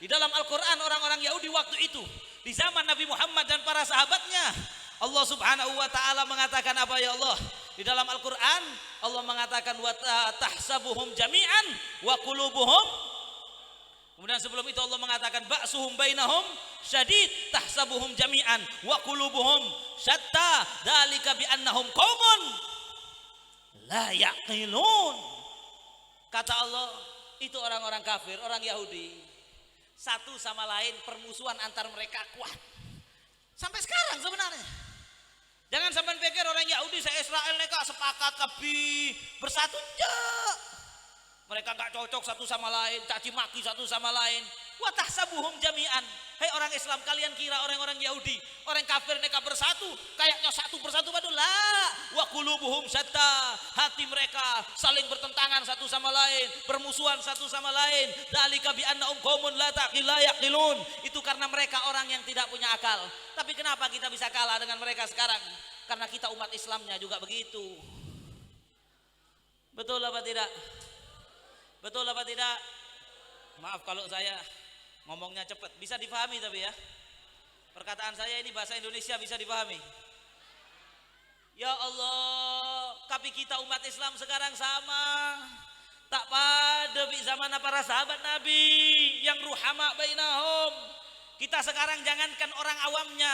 Speaker 1: di dalam Al-Quran, orang-orang Yahudi waktu itu di zaman Nabi Muhammad dan para sahabatnya, Allah subhanahu wa ta'ala mengatakan apa ya Allah? Di dalam Al-Quran Allah mengatakan wa tahsabuhum jami'an wa qulubuhum. Kemudian sebelum itu Allah mengatakan ba'suhum bainahum syadid tahsabuhum jami'an wa qulubuhum syatta dzalika bi annahum qaumun la yaqilun. Kata Allah, itu orang-orang kafir, orang Yahudi, satu sama lain permusuhan antar mereka kuat sampai sekarang sebenarnya. Jangan sampai pikir orang Yahudi se-Israel mereka sepakat kabeh bersatu, enggak. Mereka enggak cocok satu sama lain, caci maki satu sama lain. Wa tahsabuhum jami'an. Hai orang Islam, kalian kira orang-orang Yahudi, orang kafir mereka bersatu, kayaknya satu persatu padu la. Wa qulubuhum syatta. Hati mereka saling bertentangan satu sama lain, bermusuhan satu sama lain. Dzalika bi annahum qaumun la yaqilun. Itu karena mereka orang yang tidak punya akal. Tapi kenapa kita bisa kalah dengan mereka sekarang? Karena kita umat Islamnya juga begitu. Betul apa tidak? Betul apa tidak? Maaf kalau saya ngomongnya cepat, bisa dipahami tapi ya. Perkataan saya ini bahasa Indonesia bisa dipahami. Ya Allah, tapi kita umat Islam sekarang sama. Tak pada di zaman para sahabat Nabi yang ruhama bainahum. Kita sekarang jangankan orang awamnya,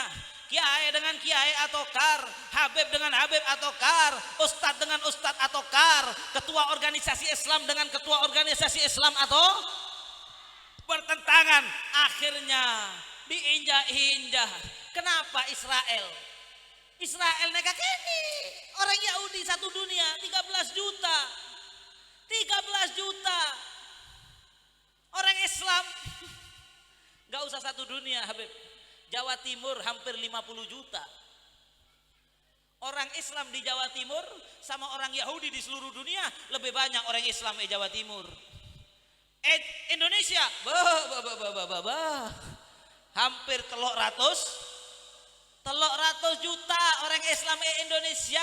Speaker 1: kiai dengan kiai atau kar, habib dengan habib atau kar, ustadz dengan ustadz atau kar, ketua organisasi Islam dengan ketua organisasi Islam atau bertentangan, akhirnya diinjak-injak. Kenapa Israel mereka kini orang Yahudi satu dunia 13 juta orang Islam gak usah satu dunia Habib. Jawa Timur hampir 50 juta orang Islam di Jawa Timur, sama orang Yahudi di seluruh dunia lebih banyak orang Islam di Jawa Timur. Indonesia hampir telok ratus juta orang Islam Indonesia.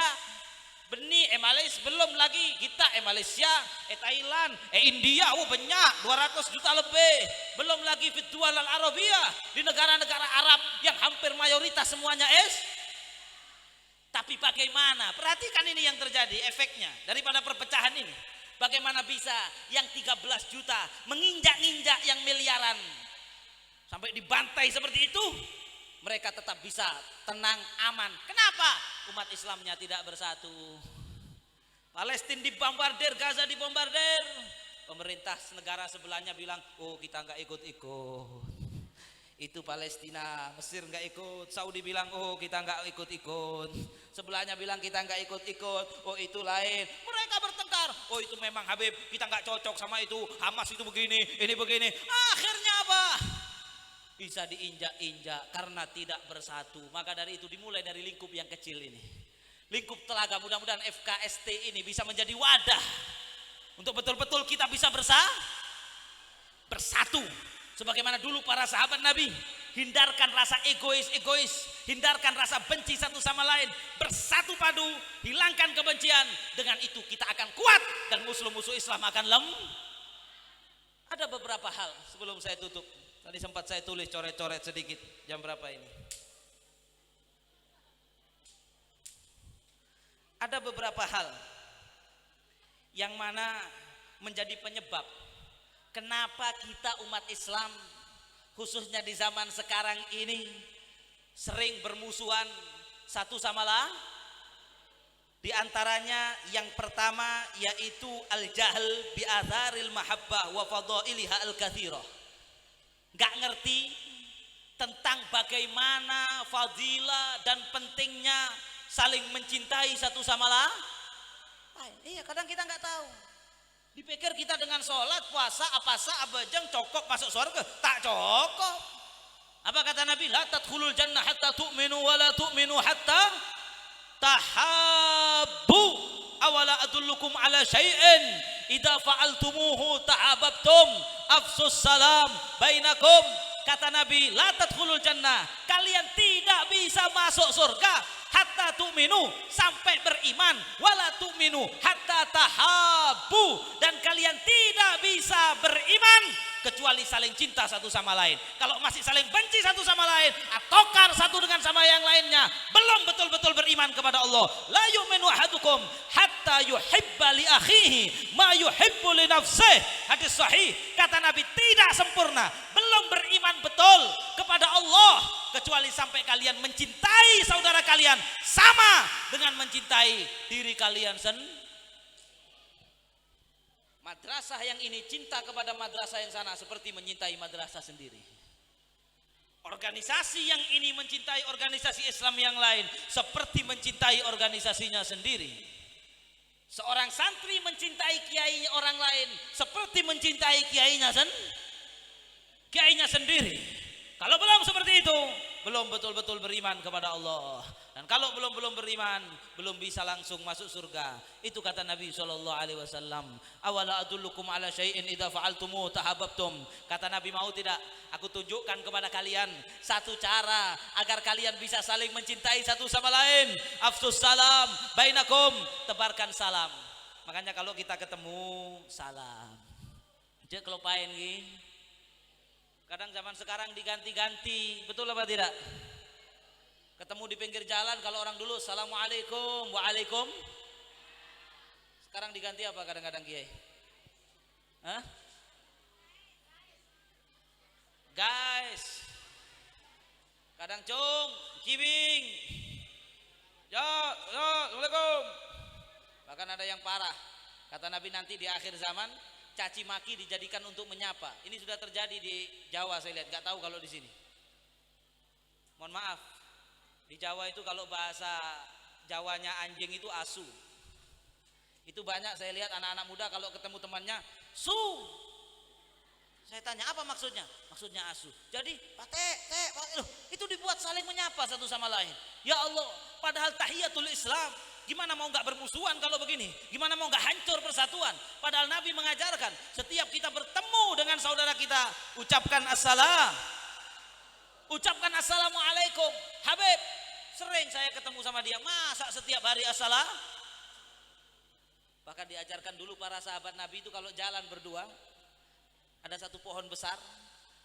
Speaker 1: Beni Malaysia belum lagi kita Malaysia, Thailand, India banyak 200 juta lebih. Belum lagi fi dual al Arabiyah, di negara-negara Arab yang hampir mayoritas semuanya Tapi bagaimana? Perhatikan ini yang terjadi efeknya daripada perpecahan ini. Bagaimana bisa yang 13 juta menginjak-injak yang miliaran sampai dibantai seperti itu, mereka tetap bisa tenang, aman. Kenapa? Umat Islamnya tidak bersatu. Palestina dibombardir, Gaza dibombardir. Pemerintah negara sebelahnya bilang, oh kita nggak ikut-ikut. Itu Palestina, Mesir nggak ikut, Saudi bilang oh kita nggak ikut-ikut, sebelahnya bilang kita nggak ikut-ikut, oh itu lain, mereka bertengkar, oh itu memang Habib kita nggak cocok sama itu, Hamas itu begini, ini begini, akhirnya apa? Bisa diinjak-injak karena tidak bersatu. Maka dari itu dimulai dari lingkup yang kecil ini, lingkup telaga. Mudah-mudahan FKST ini bisa menjadi wadah untuk betul-betul kita bisa bersatu. Sebagaimana dulu para sahabat Nabi, hindarkan rasa egois, hindarkan rasa benci satu sama lain, bersatu padu, hilangkan kebencian. Dengan itu kita akan kuat dan musuh-musuh Islam akan Ada beberapa hal sebelum saya tutup. Tadi sempat saya tulis coret-coret sedikit. Jam berapa ini? Ada beberapa hal yang mana menjadi penyebab kenapa kita umat Islam khususnya di zaman sekarang ini sering bermusuhan satu sama lain. Di antaranya yang pertama yaitu al-jahl bi atharil mahabbah wa fadailiha al-katsirah. Enggak ngerti tentang bagaimana fadilah dan pentingnya saling mencintai satu sama lain. Iya, kadang kita enggak tahu. Dipikir kita dengan sholat, puasa, apasa, abajang, cokok masuk surga. Tak cokok. Apa kata Nabi? La tadkhulul jannah hatta tu'minu wa la tu'minu hatta tahabbu. Awala adullukum ala syai'in idza fa'altumuhu tahabbtum afsus salam bainakum. Kata Nabi, la tadkhulul jannah, kalian tidak bisa masuk surga hatta tu'minu, sampai beriman, wala tu'minu hatta tahabbu, dan kalian tidak bisa beriman kecuali saling cinta satu sama lain. Kalau masih saling benci satu sama lain, atokar satu dengan sama yang lainnya, belum betul-betul beriman kepada Allah. La yu'minu ahadukum hatta yuhibba li akhihi ma yuhibbu li nafsihi. Hadis sahih, kata Nabi, tidak sempurna, belum beriman betul kepada Allah kecuali sampai kalian mencintai saudara kalian sama dengan mencintai diri kalian sendiri. Madrasah yang ini cinta kepada madrasah yang sana seperti mencintai madrasah sendiri. Organisasi yang ini mencintai organisasi Islam yang lain seperti mencintai organisasinya sendiri. Seorang santri mencintai kiai orang lain seperti mencintai kiainya sendiri. kiainya sendiri. Kalau belum seperti itu, belum betul-betul beriman kepada Allah. Dan kalau belum beriman, belum bisa langsung masuk surga. Itu kata Nabi SAW. Awala adullukum ala syai'in idza fa'altumu tahabbtum. Kata Nabi, mau tidak aku tunjukkan kepada kalian satu cara agar kalian bisa saling mencintai satu sama lain. Afsus salam bainakum, tebarkan salam. Makanya kalau kita ketemu, salam. Dia kelupain gini. Kadang zaman sekarang diganti-ganti, betul apa tidak? Ketemu di pinggir jalan, kalau orang dulu assalamualaikum, waalaikum. Sekarang diganti apa kadang-kadang Kiai? Hah? Guys. Kadang cung, kibing. Ya, assalamualaikum. Bahkan ada yang parah. Kata Nabi nanti di akhir zaman caci maki dijadikan untuk menyapa. Ini sudah terjadi di Jawa saya lihat, nggak tahu kalau di sini. Mohon maaf, di Jawa itu kalau bahasa Jawanya anjing itu asu. Itu banyak saya lihat anak-anak muda kalau ketemu temannya, su. Saya tanya apa maksudnya? Maksudnya asu. Jadi loh, itu dibuat saling menyapa satu sama lain. Ya Allah, padahal tahiyatul Islam. Gimana mau nggak bermusuhan kalau begini? Gimana mau nggak hancur persatuan? Padahal Nabi mengajarkan setiap kita bertemu dengan saudara kita, ucapkan assalam, ucapkan assalamualaikum. Habib, sering saya ketemu sama dia, masa setiap hari assalam? Bahkan diajarkan dulu para sahabat Nabi itu kalau jalan berdua, ada satu pohon besar,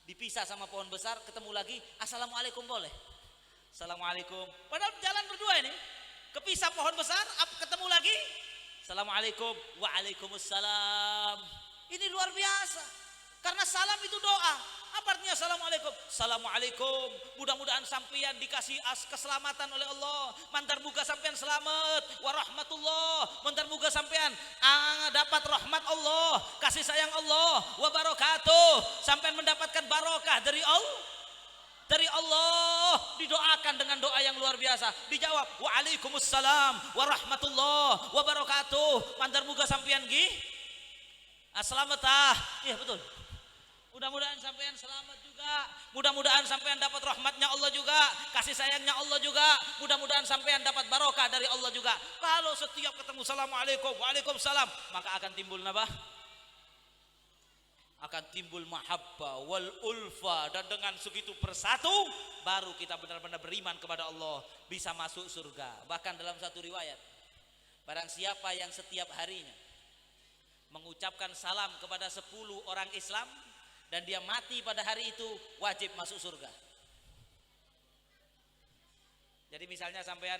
Speaker 1: dipisah sama pohon besar, ketemu lagi, assalamualaikum boleh? Assalamualaikum. Padahal jalan berdua ini. Kepisah pohon besar, ketemu lagi, assalamualaikum, waalaikumsalam. Ini luar biasa, karena salam itu doa. Apa artinya assalamualaikum? Assalamualaikum, mudah-mudahan sampean dikasih keselamatan oleh Allah. Mantar muga sampean selamat, warahmatullah. Mantar muga sampean dapat rahmat Allah, kasih sayang Allah, wabarakatuh. Sampean mendapatkan barokah dari Allah. Dari Allah, didoakan dengan doa yang luar biasa. Dijawab, waalaikumsalam warahmatullah wabarakatuh. Mantar muga sampean gi selamat iya betul. Mudah-mudahan sampean selamat juga. Mudah-mudahan sampean dapat rahmatnya Allah juga, kasih sayangnya Allah juga. Mudah-mudahan sampean dapat barokah dari Allah juga. Kalau setiap ketemu assalamualaikum, waalaikumsalam, maka akan timbul nabah, akan timbul mahabbah wal ulfa, dan dengan segitu bersatu baru kita benar-benar beriman kepada Allah, bisa masuk surga. Bahkan dalam satu riwayat, barang siapa yang setiap harinya mengucapkan salam kepada 10 orang Islam dan dia mati pada hari itu, wajib masuk surga. Jadi misalnya sampean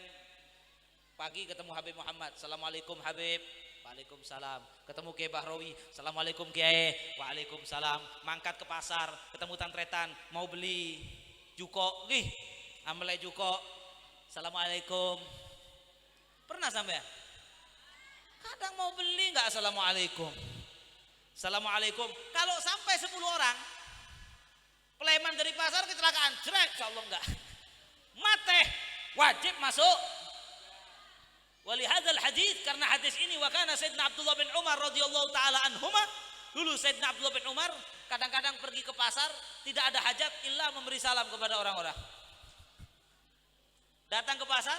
Speaker 1: pagi ketemu Habib Muhammad, assalamualaikum Habib, waalaikumsalam. Ketemu Kiai Bahrawi, assalamualaikum Kiai, waalaikumsalam. Mangkat ke pasar, ketemu tantretan, mau beli juko, nih amle juko, assalamualaikum. Pernah sampai? Kadang mau beli nggak assalamualaikum, assalamualaikum. Kalau sampai 10 orang, Peleman dari pasar kecelakaan, jelek, insyaallah enggak. Mate, wajib masuk. Walihadzal hadis, karena hadis ini wa kana Sayyidina Abdullah bin Umar radhiyallahu taala anhuma, dulu Sayyidina Abdullah bin Umar kadang-kadang pergi ke pasar tidak ada hajat illa memberi salam kepada orang-orang. Datang ke pasar,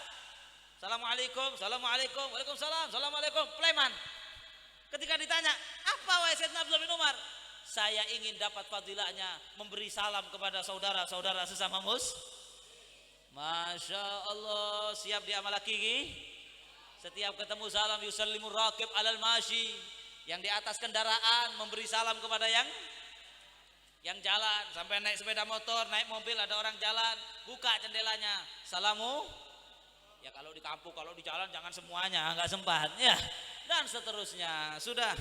Speaker 1: assalamualaikum, assalamualaikum, waalaikumsalam, assalamualaikum, Peleman. Ketika ditanya, apa wahai Sayyidina Abdullah bin Umar? Saya ingin dapat fadilahnya memberi salam kepada saudara-saudara sesama Masya Allah, siap diamalaki gini. Setiap ketemu salam, yusallimur raqib alal mashi, yang di atas kendaraan memberi salam kepada yang jalan. Sampai naik sepeda motor, naik mobil, ada orang jalan, buka jendelanya, salamu. Ya kalau di kampung, kalau di jalan jangan semuanya, nggak sempat ya, dan seterusnya. Sudah.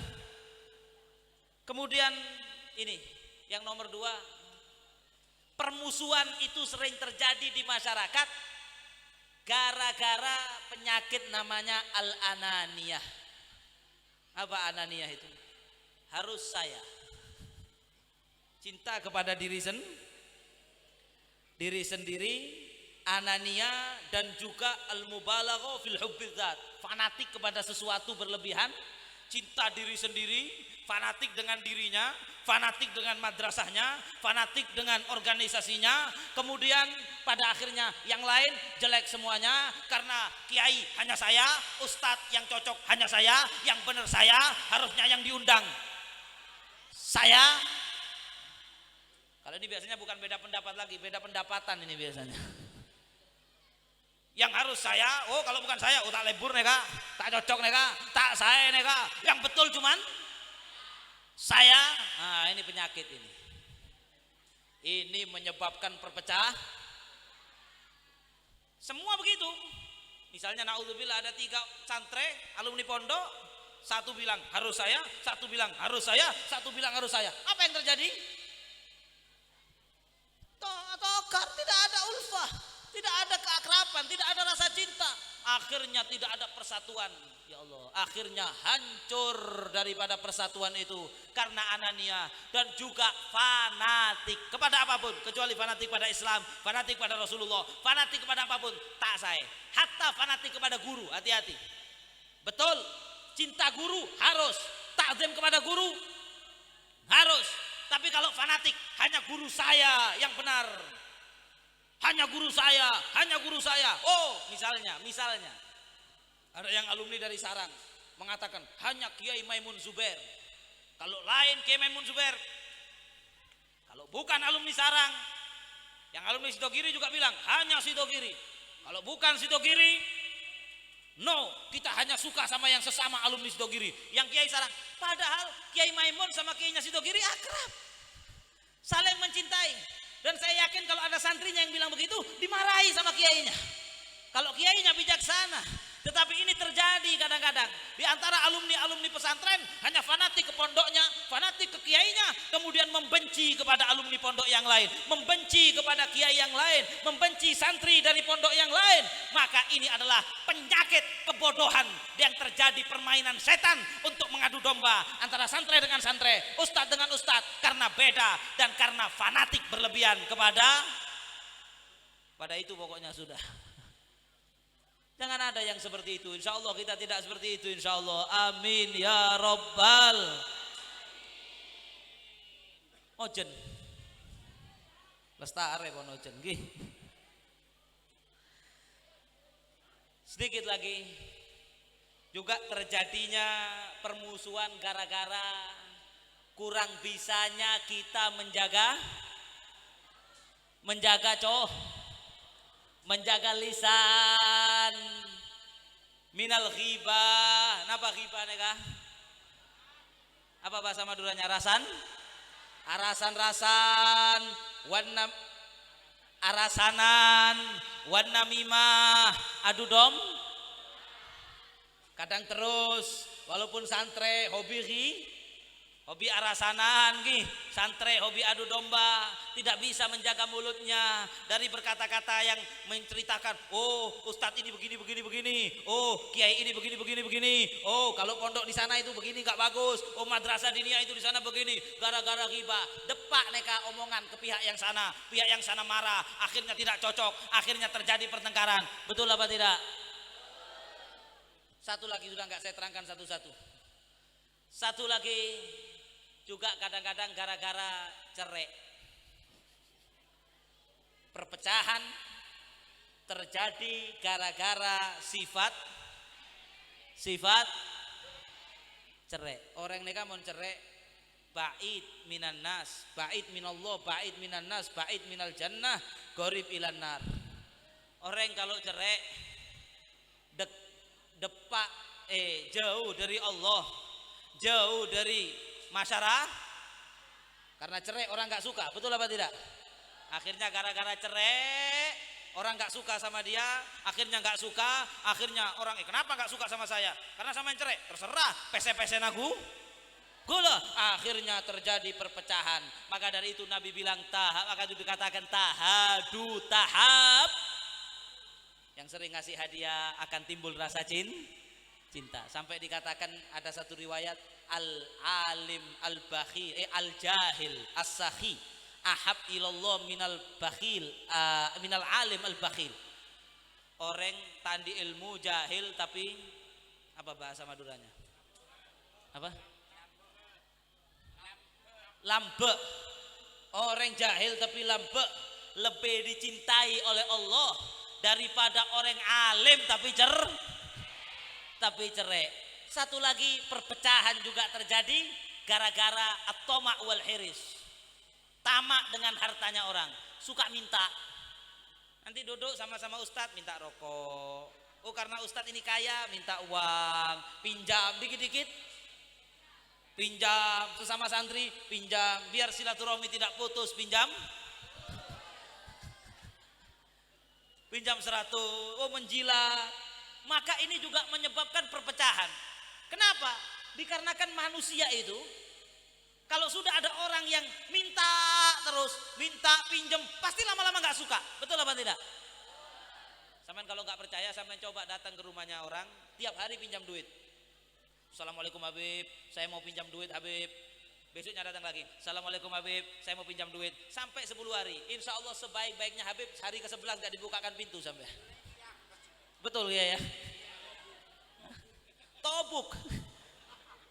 Speaker 1: Kemudian ini yang nomor 2, permusuhan itu sering terjadi di masyarakat gara-gara penyakit namanya al-ananiyah. Apa ananiyah itu? Harus saya, cinta kepada diri sendiri, ananiyah, dan juga al-mubalaghah fil hubbidzat, fanatik kepada sesuatu berlebihan, cinta diri sendiri, fanatik dengan dirinya, fanatik dengan madrasahnya, fanatik dengan organisasinya, kemudian pada akhirnya yang lain jelek semuanya karena kiai hanya saya, ustadz yang cocok hanya saya, yang benar saya, harusnya yang diundang saya. Kalau ini biasanya bukan beda pendapat lagi, beda pendapatan ini biasanya. Yang harus saya, oh kalau bukan saya, oh tak lebur neka, tak cocok neka, tak saya neka. Yang betul cuman saya. Nah ini penyakit ini. Ini menyebabkan perpecah. Semua begitu. Misalnya naudzubillah ada 3 santri alumni pondok, satu bilang harus saya, satu bilang harus saya, satu bilang harus saya. Apa yang terjadi? Tokar, tidak ada ulfah, tidak ada keakraban, tidak ada rasa cinta. Akhirnya tidak ada persatuan. Ya Allah, akhirnya hancur daripada persatuan itu karena anania dan juga fanatik kepada apapun kecuali fanatik pada Islam, fanatik pada Rasulullah, fanatik kepada apapun tak saya. Hatta fanatik kepada guru, hati-hati. Betul, cinta guru harus, takzim kepada guru harus. Tapi kalau fanatik hanya guru saya yang benar, hanya guru saya, hanya guru saya. Oh, misalnya ada yang alumni dari Sarang mengatakan hanya Kiai Maimun Zubair. Kalau lain Kiai Maimun Zubair, kalau bukan alumni Sarang, yang alumni Sidogiri juga bilang hanya Sidogiri. Kalau bukan Sidogiri, no, kita hanya suka sama yang sesama alumni Sidogiri, yang Kiai Sarang. Padahal Kiai Maimun sama Kiainya Sidogiri akrab, saling mencintai. Dan saya yakin kalau ada santrinya yang bilang begitu, dimarahi sama kiainya. Kalau kiainya bijaksana. Tetapi ini terjadi kadang-kadang di antara alumni pesantren, hanya fanatik ke pondoknya, fanatik ke kiainya, kemudian membenci kepada alumni pondok yang lain, membenci kepada kiai yang lain, membenci santri dari pondok yang lain. Maka ini adalah penyakit kebodohan yang terjadi, permainan setan untuk mengadu domba antara santri dengan santri, ustadz dengan ustadz, karena beda dan karena fanatik berlebihan kepada itu. Pokoknya sudah, jangan ada yang seperti itu. Insya Allah kita tidak seperti itu, insya Allah. Amin ya Rabbal. Ojen lestari pon ojen gih. Sedikit lagi juga terjadinya permusuhan gara-gara kurang bisanya kita menjaga lisan minal ghibah. Napa ghibah neka? Apa bahasa Maduranya? Arasan arasanan wan namimah, adu dom. Kadang terus walaupun santre hobi arasanan gih, santre hobi adu domba, tidak bisa menjaga mulutnya dari berkata-kata yang menceritakan, oh ustadz ini begini, oh kiai ini begini, oh kalau pondok di sana itu begini nggak bagus, oh madrasah diniyah itu di sana begini, gara-gara ghibah, depak neka omongan ke pihak yang sana marah, akhirnya tidak cocok, akhirnya terjadi pertengkaran. Betul apa tidak? Satu lagi sudah nggak saya terangkan satu-satu. Satu lagi juga kadang-kadang gara-gara cerai, perpecahan terjadi gara-gara sifat cerai. Orang neka mau cerai, ba'id minan nas, ba'id minallah, ba'id minan nas, ba'id minal jannah, gorib ilan nar. Orang kalau cerai jauh dari Allah, jauh dari masyarakat, karena cerai orang nggak suka. Betul apa tidak? Akhirnya gara-gara cerai orang nggak suka sama dia, akhirnya nggak suka, akhirnya orang kenapa nggak suka sama saya? Karena sama yang cerai. Terserah, pese-pese nagu gula, akhirnya terjadi perpecahan. Maka dari itu Nabi bilang maka itu dikatakan tahab. Yang sering ngasih hadiah akan timbul rasa cinta. Sampai dikatakan ada satu riwayat al-alim al-bakhil al-jahil as-sakhi ahab ilallah minal alim al-bakhil. Orang tandi ilmu jahil tapi apa bahasa Maduranya? Apa? Lambe, orang jahil tapi lambe lebih dicintai oleh Allah daripada orang alim tapi cerai. Satu lagi, perpecahan juga terjadi gara-gara at-tama' wal hiris. Tamak dengan hartanya orang, suka minta. Nanti duduk sama-sama ustadz minta rokok. Oh karena ustadz ini kaya minta uang, pinjam dikit-dikit. Pinjam sesama santri, pinjam biar silaturahmi tidak putus, pinjam 100. Oh menjilat. Maka ini juga menyebabkan perpecahan. Kenapa? Dikarenakan manusia itu kalau sudah ada orang yang minta terus, minta pinjem, pasti lama-lama nggak suka. Betul apa tidak? Sampean kalau nggak percaya, sampean coba datang ke rumahnya orang, tiap hari pinjam duit. Assalamualaikum Habib, saya mau pinjam duit Habib. Besoknya datang lagi, Assalamualaikum Habib, saya mau pinjam duit. Sampai 10 hari, insya Allah sebaik-baiknya Habib, hari ke-11 nggak dibukakan pintu sampai. Betul ya? Tobuk.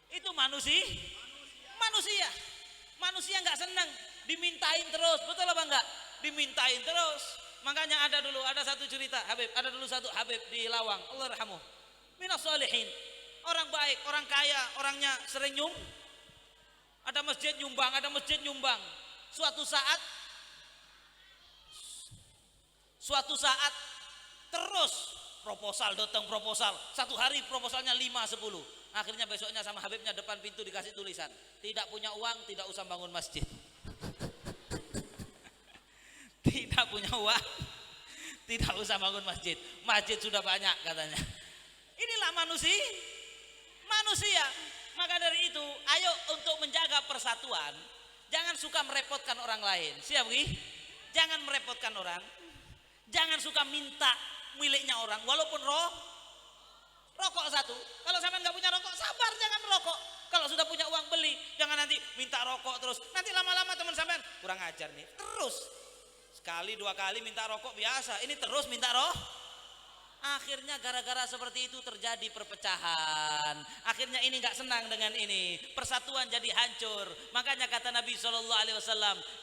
Speaker 1: Itu manusia nggak senang dimintain terus, betul apa enggak? Dimintain terus. Makanya ada satu cerita Habib, Habib di Lawang, Allah rahmuh, minas sholihin, orang baik, orang kaya, orangnya sering ada masjid nyumbang. Suatu saat terus proposal, satu hari proposalnya 5-10. Akhirnya besoknya sama Habibnya depan pintu dikasih tulisan, tidak punya uang tidak usah bangun masjid. Tidak punya uang tidak usah bangun masjid, masjid sudah banyak katanya. Inilah manusia. Maka dari itu ayo untuk menjaga persatuan, jangan suka merepotkan orang lain. Siap Gi? Jangan merepotkan orang, jangan suka minta miliknya orang, walaupun rokok satu. Kalau sampean nggak punya rokok, sabar, jangan merokok. Kalau sudah punya uang beli, jangan nanti minta rokok terus. Nanti lama-lama teman sampean kurang ajar nih. Terus sekali 2 kali minta rokok biasa, ini terus minta Akhirnya gara-gara seperti itu terjadi perpecahan. Akhirnya ini nggak senang dengan ini, persatuan jadi hancur. Makanya kata Nabi SAW,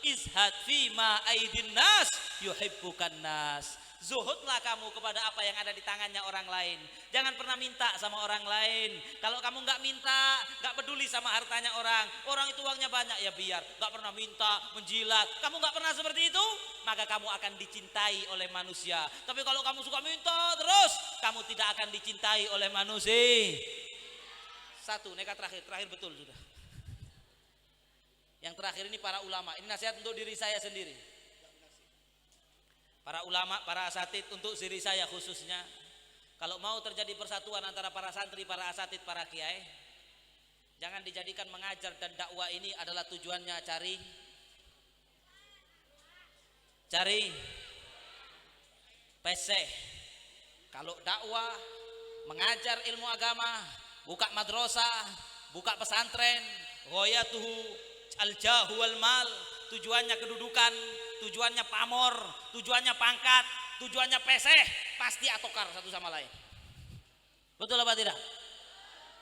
Speaker 1: izhad fima aidin nas yuhibbukan nas. Zuhudlah kamu kepada apa yang ada di tangannya orang lain. Jangan pernah minta sama orang lain. Kalau kamu nggak minta, nggak peduli sama hartanya orang itu uangnya banyak, ya biar. Nggak pernah minta, menjilat. Kamu nggak pernah seperti itu, maka kamu akan dicintai oleh manusia. Tapi kalau kamu suka minta terus, kamu tidak akan dicintai oleh manusia. Satu, nekat terakhir betul sudah. Yang terakhir ini para ulama. Ini nasihat untuk diri saya sendiri. Para ulama, para asatid, untuk diri saya khususnya, kalau mau terjadi persatuan antara para santri, para asatid, para kiai, jangan dijadikan mengajar dan dakwah ini adalah tujuannya cari peseh. Kalau dakwah, mengajar ilmu agama, buka madrasah, buka pesantren, ghayatuhu al-jahu wal mal, tujuannya kedudukan, tujuannya pamor, tujuannya pangkat, tujuannya peseh, pasti atokar satu sama lain. Betul apa tidak?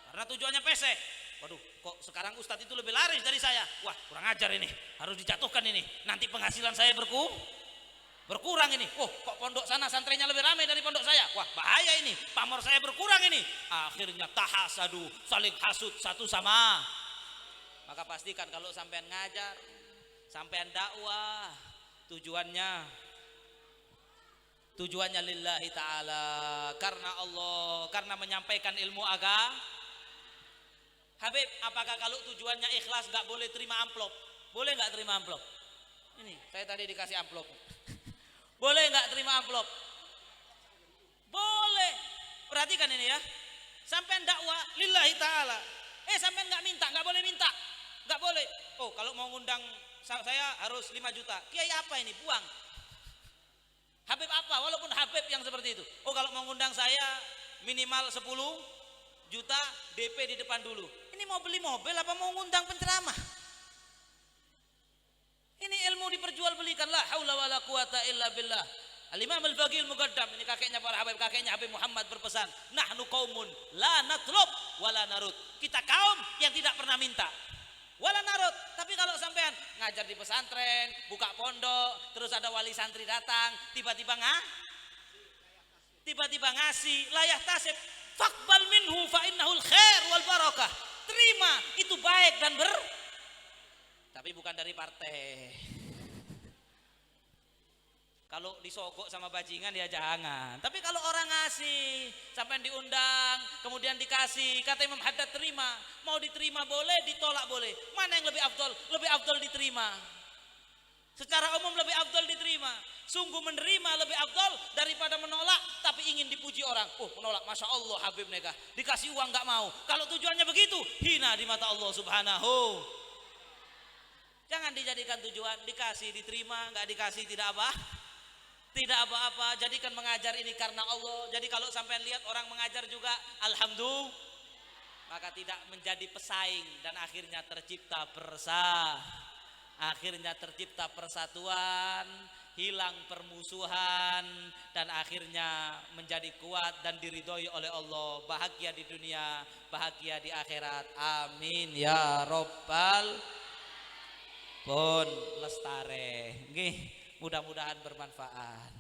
Speaker 1: Karena tujuannya peseh. Waduh, kok sekarang ustadz itu lebih laris dari saya. Wah, kurang ajar ini, harus dijatuhkan ini. Nanti penghasilan saya berkurang ini. Oh, kok pondok sana santrinya lebih ramai dari pondok saya. Wah, bahaya ini, pamor saya berkurang ini. Akhirnya tahasadu, saling hasud satu sama. Maka pastikan kalau sampean ngajar, sampean dakwah, tujuannya lillahi ta'ala, karena Allah, karena menyampaikan ilmu agama. Habib, apakah kalau tujuannya ikhlas nggak boleh terima amplop? Boleh nggak terima amplop? Ini saya tadi dikasih amplop. Boleh nggak terima amplop? Boleh. Perhatikan ini ya, sampean dakwah lillahi ta'ala, sampean nggak boleh minta, nggak boleh. Oh, kalau mau ngundang saya harus 5 juta. Kiai apa ini? Buang. Habib apa? Walaupun Habib yang seperti itu. Oh, kalau mau ngundang saya minimal 10 juta DP di depan dulu. Ini mau beli mobil apa mau ngundang penceramah? Ini ilmu diperjualbelikan, la haula wala quwata illa billah. Al-Imam Al-Baqi Al-Muqaddam, ini kakeknya para Habib, kakeknya Habib Muhammad berpesan, nahnu qaumun la natlub wala narud. Kita kaum yang tidak pernah minta. Wala narut. Tapi kalau sampean ngajar di pesantren, buka pondok, terus ada wali santri datang, tiba-tiba ngasih, layah tasib, faqbal minhu fa innahul khair wal barakah. Terima, itu baik dan tapi bukan dari partai. Kalau disogok sama bajingan ya jangan. Tapi kalau orang ngasih, sampai diundang, kemudian dikasih, kata Imam Haddad terima. Mau diterima boleh, ditolak boleh. Mana yang lebih afdol? Lebih afdol diterima. Secara umum lebih afdol diterima. Sungguh menerima lebih afdol daripada menolak tapi ingin dipuji orang. Oh menolak, Masya Allah Habib nikah. Dikasih uang gak mau. Kalau tujuannya begitu, hina di mata Allah Subhanahu. Jangan dijadikan tujuan, dikasih diterima, gak dikasih tidak apa. Tidak apa-apa, jadikan mengajar ini karena Allah. Jadi kalau sampai lihat orang mengajar juga alhamdulillah, maka tidak menjadi pesaing dan akhirnya tercipta persatuan, hilang permusuhan, dan akhirnya menjadi kuat dan diridhoi oleh Allah, bahagia di dunia, bahagia di akhirat. Amin ya robbal pun lestare. Nggih. Mudah-mudahan bermanfaat.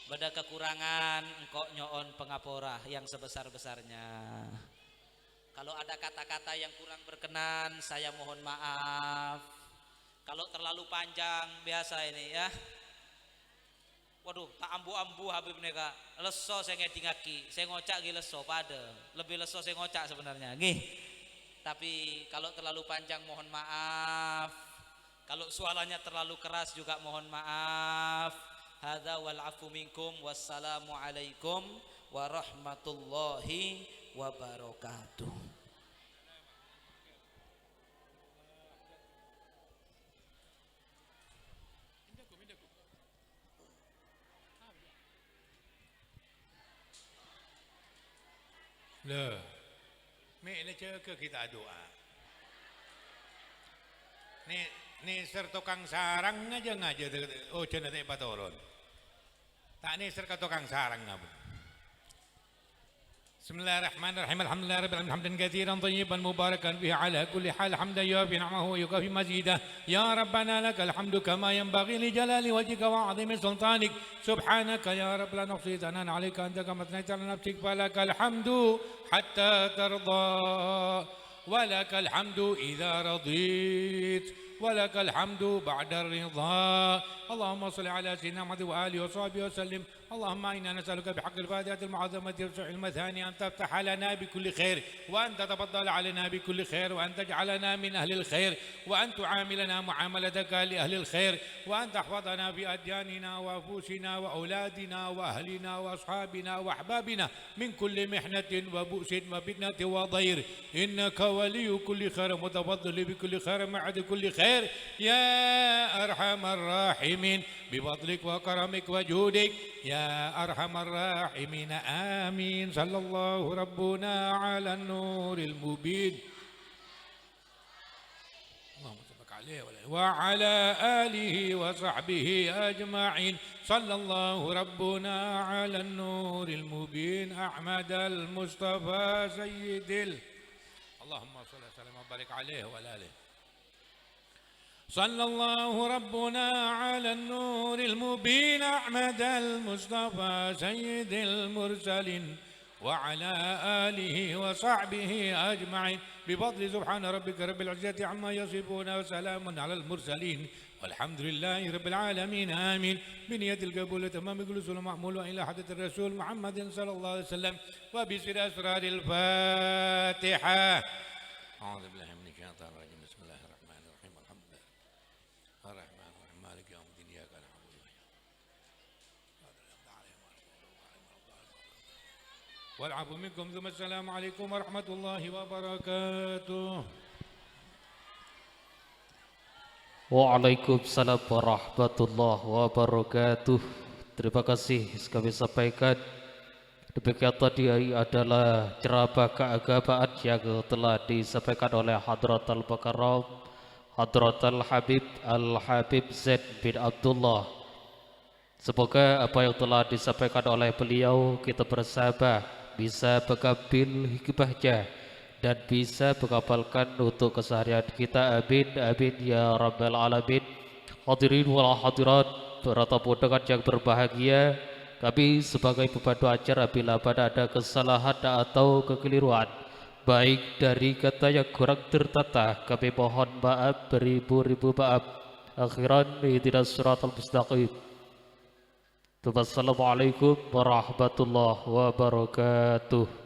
Speaker 1: Pada kekurangan engkau nyoon pengapora yang sebesar-besarnya. Kalau ada kata-kata yang kurang berkenan, saya mohon maaf. Kalau terlalu panjang, biasa ini ya. Waduh, tak ambu-ambu Habib neka. Leso saya ngedingaki, saya ngocak gi leso pada. Lebih leso saya ngocak sebenarnya. Nggih. Tapi kalau terlalu panjang mohon maaf. Kalau suaranya terlalu keras juga mohon maaf. Hadza wal afu minkum. Wassalamu alaikum warahmatullahi wabarakatuh.
Speaker 2: Loh, ini ke kita doa. Nih tukang sarang aja oh cina tak patolon. Tak nih serka tukang sarang ngabun. Bismillahirrahmanirrahim. Alhamdulillahirabbil alamin hamdan katsiran thayyiban mubarakan fihi ala kulli hal hamdan yuwafi ni'amahu wa yukafi mazidah. Ya Rabbana lakal hamdu kama yanbaghi li jalali wajhika wa 'azimi sultanik. Subhanaka ya Rabb la nuhsi thanan 'alaika anta kama athnayta 'ala nafsik falakal hamdu hatta tarda. ولك الحمد إذا رضيت ولك الحمد بعد الرضا. اللهم صل على سيدنا محمد وآله وصحبه وسلم. اللهم إنا نسألك بحق الفاتحة المعظمة وسبح المثاني أن تفتح لنا بكل خير وأن تتفضل علينا بكل خير وأن تجعلنا من أهل الخير وأن تعاملنا معاملتك لأهل الخير وأن تحفظنا في أدياننا وأنفسنا وأولادنا وأهلنا وأصحابنا وأحبابنا من كل محنة وبؤس وفتنة وضير إنك ولي كل خير متفضل بكل خير معد كل خير يا أرحم الراحمين بفضلك وكرمك وجودك يا أرحم الراحمين آمين. صلى الله ربنا على النور المبين اللهم صل عليه وعلى آله وصحبه أجمعين. صلى الله ربنا على النور المبين أحمد المصطفى سيد اللهم صل وسلم وبارك عليه وعلى آله. صلى الله ربنا على النور المبين أحمد المصطفى سيد المرسلين وعلى آله وصحبه أجمعين بفضل سبحان ربك رب العزة عما يصفون وسلام على المرسلين والحمد لله رب العالمين آمين. بنية القبول تمام كل سلم معمول إلى حضرة الرسول محمد صلى الله عليه وسلم وبسر أسرار الفاتحة. أعوذ بالله من الشيطان الرجيم. بسم الله الرحمن الرحيم. الحمد لله الرحمن الرحيم مالك يوم الدين إياك نعبد والعفو منكم ثم السلام عليكم ورحمة الله وبركاته.
Speaker 3: Waalaikumsalam warahmatullahi wabarakatuh. Terima kasih kami sampaikan. Demikian tadi adalah ceramah keagamaan yang telah disampaikan oleh Hadratul Mukarram Hadratul Habib Al-Habib Zaid bin Abdullah. Semoga apa yang telah disampaikan oleh beliau kita bersama bisa mengambil hikmahnya dan bisa mengamalkan untuk keseharian kita. Amin amin ya rabbal alamin. Hadirin wal hadirat, para tamu undangan yang berbahagia, kami sebagai pembantu acara bila pada ada kesalahan atau kekeliruan baik dari kata yang kurang tertata, kami mohon maaf beribu-ribu maaf. Akhiran ihdinas siratal mustaqim. Wassalamualaikum warahmatullahi wabarakatuh.